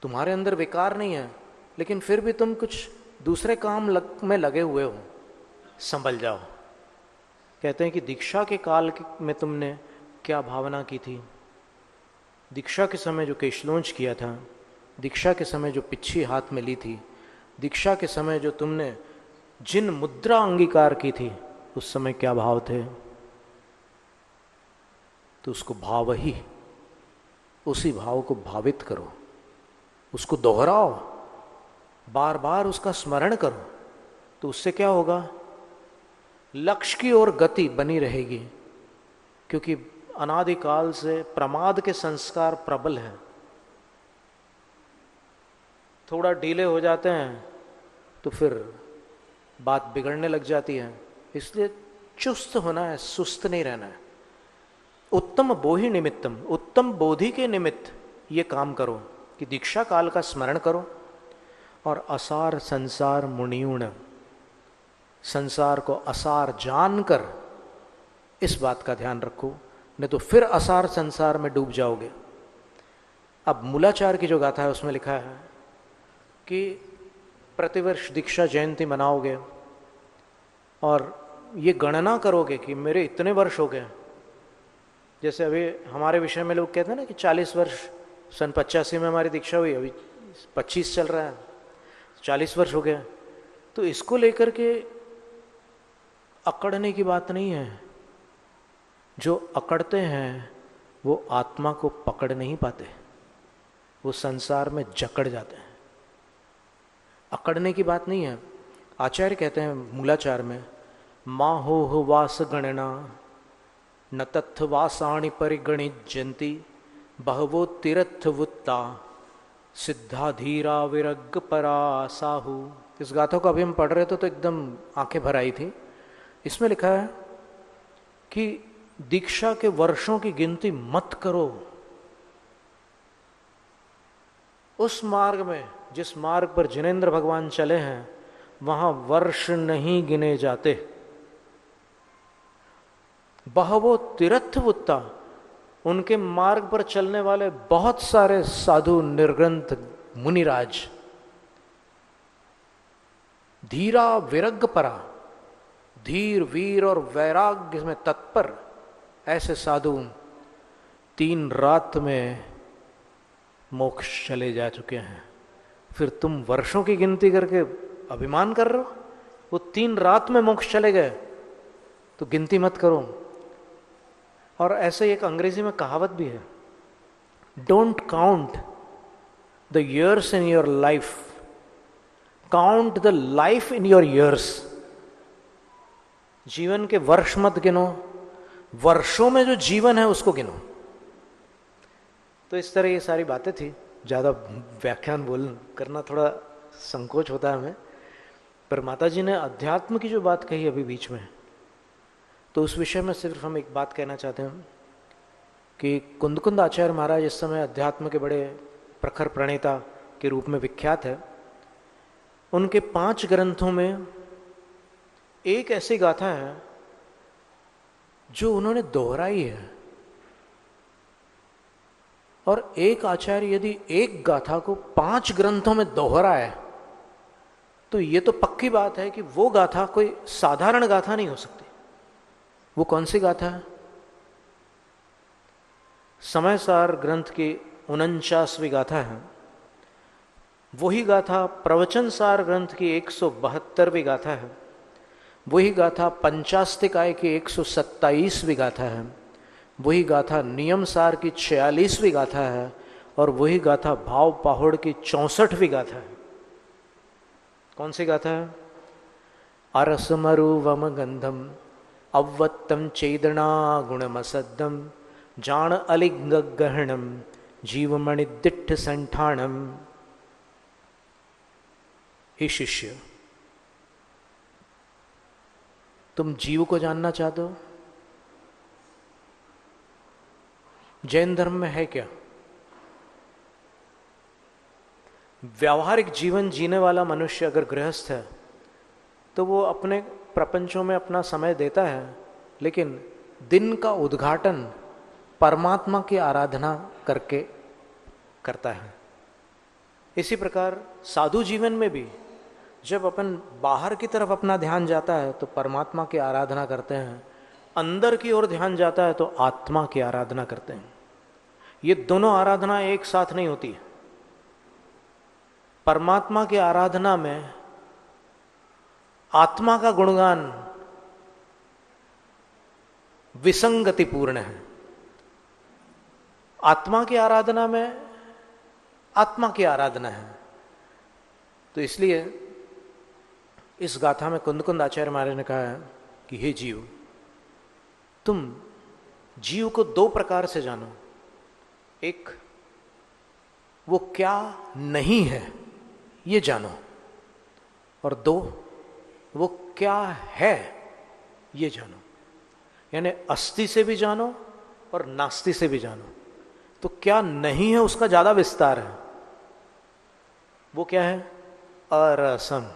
तुम्हारे अंदर विकार नहीं है, लेकिन फिर भी तुम कुछ दूसरे काम में लगे हुए हो, संभल जाओ। कहते हैं कि दीक्षा के काल में तुमने क्या भावना की थी, दीक्षा के समय जो केशलोंच किया था, दीक्षा के समय जो पिच्छी हाथ में ली थी, दीक्षा के समय जो तुमने जिन मुद्रा अंगीकार की थी, उस समय क्या भाव थे। तो उसको भाव ही, उसी भाव को भावित करो, उसको दोहराओ, बार बार उसका स्मरण करो। तो उससे क्या होगा? लक्ष्य की ओर गति बनी रहेगी, क्योंकि अनादिकाल से प्रमाद के संस्कार प्रबल हैं। थोड़ा ढीले हो जाते हैं तो फिर बात बिगड़ने लग जाती है। इसलिए चुस्त होना है, सुस्त नहीं रहना है। उत्तम बोहि निमित्तम, उत्तम बोधि के निमित्त ये काम करो कि दीक्षा काल का स्मरण करो। और असार संसार मुनियुण, संसार को असार जानकर इस बात का ध्यान रखो, नहीं तो फिर असार संसार में डूब जाओगे। अब मूलाचार की जो गाथा है उसमें लिखा है कि प्रतिवर्ष दीक्षा जयंती मनाओगे और ये गणना करोगे कि मेरे इतने वर्ष हो गए। जैसे अभी हमारे विषय में लोग कहते हैं ना कि 40 वर्ष, सन 85 में हमारी दीक्षा हुई, अभी 25 चल रहा है, 40 वर्ष हो गए। तो इसको लेकर के अकड़ने की बात नहीं है। जो अकड़ते हैं वो आत्मा को पकड़ नहीं पाते, वो संसार में जकड़ जाते हैं। अकड़ने की बात नहीं है। आचार्य कहते हैं मूलाचार में, माहो वास गणना न तत्थ वासाणि परिगणिज्यन्ति बहवो तीर्थवुत्ता सिद्धा धीरा विरग परा साहू। इस गाथा को अभी हम पढ़ रहे थे तो एकदम आंखें भर आई थी। इसमें लिखा है कि दीक्षा के वर्षों की गिनती मत करो। उस मार्ग में, जिस मार्ग पर जिनेंद्र भगवान चले हैं, वहां वर्ष नहीं गिने जाते। बहवो तीर्थवुत्ता, उनके मार्ग पर चलने वाले बहुत सारे साधु निर्ग्रंथ मुनिराज, धीरा विरग परा, धीर वीर और वैराग्य में तत्पर ऐसे साधु 3 रात में मोक्ष चले जा चुके हैं। फिर तुम वर्षों की गिनती करके अभिमान कर रहे हो। वो 3 रात में मोक्ष चले गए, तो गिनती मत करो। और ऐसे एक अंग्रेजी में कहावत भी है, don't count the years in your life, count the life in your ears. जीवन के वर्ष मत गिनो, वर्षों में जो जीवन है उसको गिनो। तो इस तरह ये सारी बातें थी। ज़्यादा व्याख्यान करना थोड़ा संकोच होता है हमें, पर माता जी ने अध्यात्म की जो बात कही अभी बीच में, तो उस विषय में सिर्फ हम एक बात कहना चाहते हैं कि कुंदकुंद आचार्य महाराज इस समय अध्यात्म के बड़े प्रखर प्रणेता के रूप में विख्यात है। उनके 5 ग्रंथों में एक ऐसी गाथा है जो उन्होंने दोहराई है। और एक आचार्य यदि एक गाथा को 5 ग्रंथों में दोहराए तो ये तो पक्की बात है कि वो गाथा कोई साधारण गाथा नहीं हो सकती। वो कौन सी गाथा है? समय सार ग्रंथ की 49वीं गाथा है। वही गाथा प्रवचन सार ग्रंथ की 172वीं गाथा है। वही गाथा पंचास्तिकाय की 127वीं गाथा है। वही गाथा नियम सार की 46वीं गाथा है। और वही गाथा भाव पाहुड़ की 64वीं गाथा है। कौन सी गाथा है? अरसमरुवम गंधम अव्वत्तम चेदना गुणमसद्दम जान अलिंग गहणम जीवमणि दिट्ठ संठाणम। हे शिष्य, तुम जीव को जानना चाहते हो? जैन धर्म में है क्या? व्यावहारिक जीवन जीने वाला मनुष्य अगर गृहस्थ है तो वो अपने प्रपंचों में अपना समय देता है, लेकिन दिन का उद्घाटन परमात्मा की आराधना करके करता है। इसी प्रकार साधु जीवन में भी जब अपन बाहर की तरफ अपना ध्यान जाता है तो परमात्मा की आराधना करते हैं, अंदर की ओर ध्यान जाता है तो आत्मा की आराधना करते हैं। ये दोनों आराधना एक साथ नहीं होती है। परमात्मा की आराधना में आत्मा का गुणगान विसंगतिपूर्ण है, आत्मा की आराधना में आत्मा की आराधना है। तो इसलिए इस गाथा में कुंद आचार्य महाराज ने कहा है कि हे जीव, तुम जीव को 2 प्रकार से जानो। एक, वो क्या नहीं है ये जानो, और 2, वो क्या है ये जानो। यानी अस्थि से भी जानो और नास्ति से भी जानो। तो क्या नहीं है उसका ज्यादा विस्तार है। वो क्या है? अरसम।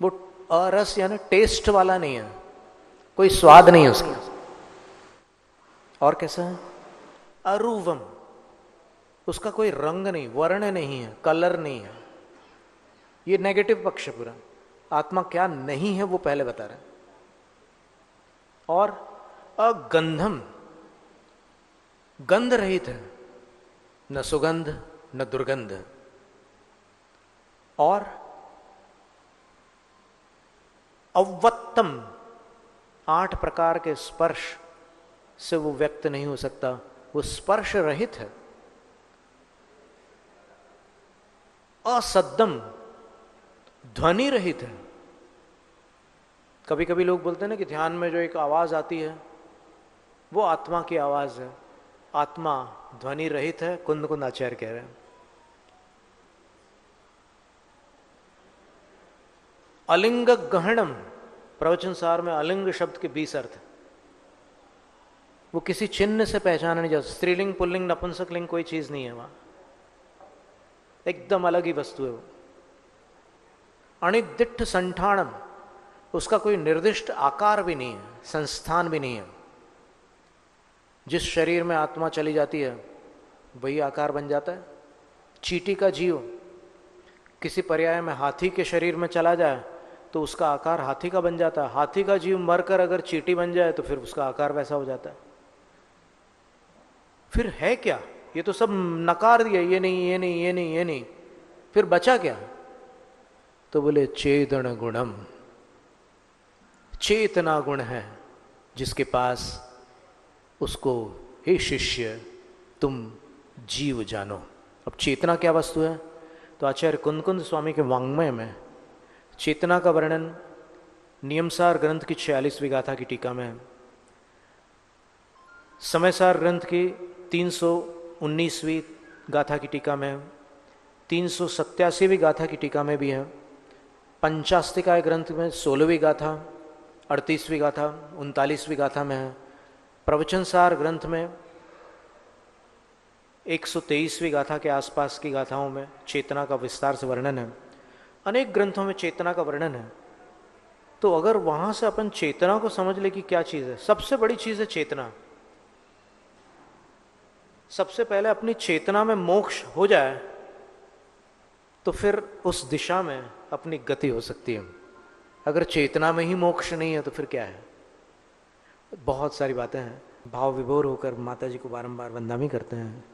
वो अरस यानी टेस्ट वाला नहीं है, कोई स्वाद नहीं है उसका। और कैसा है? अरूवम, उसका कोई रंग नहीं, वर्ण नहीं है, कलर नहीं है। ये नेगेटिव पक्ष है पूरा। आत्मा क्या नहीं है वो पहले बता रहे हैं। और अगंधम, गंध रहित है, न सुगंध न दुर्गंध। और अव्वत्तम, 8 प्रकार के स्पर्श से वो व्यक्त नहीं हो सकता, वो स्पर्श रहित है। असद्दम, ध्वनि रहित है। कभी कभी लोग बोलते हैं ना कि ध्यान में जो एक आवाज आती है वो आत्मा की आवाज है। आत्मा ध्वनि रहित है, कुंद आचार्य कह रहे हैं। अलिंग गहणम, प्रवचन सार में अलिंग शब्द के 20 अर्थ। वो किसी चिन्ह से पहचाना नहीं जा सकता। स्त्रीलिंग, पुल्लिंग, नपुंसकलिंग कोई चीज नहीं है वहां, एकदम अलग ही वस्तु है वो। अणिदिट्ठ संठाणम, उसका कोई निर्दिष्ट आकार भी नहीं है, संस्थान भी नहीं है। जिस शरीर में आत्मा चली जाती है वही आकार बन जाता है। चींटी का जीव किसी पर्याय में हाथी के शरीर में चला जाए तो उसका आकार हाथी का बन जाता है। हाथी का जीव मरकर अगर चींटी बन जाए तो फिर उसका आकार वैसा हो जाता है। फिर है क्या? ये तो सब नकार दिया, ये नहीं, ये नहीं, ये नहीं, ये नहीं। फिर बचा क्या? तो बोले चेतन गुणम, चेतना गुण है जिसके पास, उसको हे शिष्य तुम जीव जानो। अब चेतना क्या वस्तु है? तो आचार्य कुंद स्वामी के वांग्मय में चेतना का वर्णन नियमसार ग्रंथ की 46वीं गाथा की टीका में है। समयसार ग्रंथ की 319वीं गाथा की टीका में है। 387वीं गाथा की टीका में भी है। पंचास्तिकाय ग्रंथ में 16वीं गाथा, 38वीं गाथा, 39वीं गाथा में है। प्रवचनसार ग्रंथ में 123वीं गाथा के आसपास की गाथाओं में चेतना का विस्तार से वर्णन है। अनेक ग्रंथों में चेतना का वर्णन है। तो अगर वहां से अपन चेतना को समझ ले कि क्या चीज है, सबसे बड़ी चीज है चेतना। सबसे पहले अपनी चेतना में मोक्ष हो जाए तो फिर उस दिशा में अपनी गति हो सकती है। अगर चेतना में ही मोक्ष नहीं है तो फिर क्या है? बहुत सारी बातें हैं। भाव विभोर होकर माता जी को बारंबार वंदना भी करते हैं।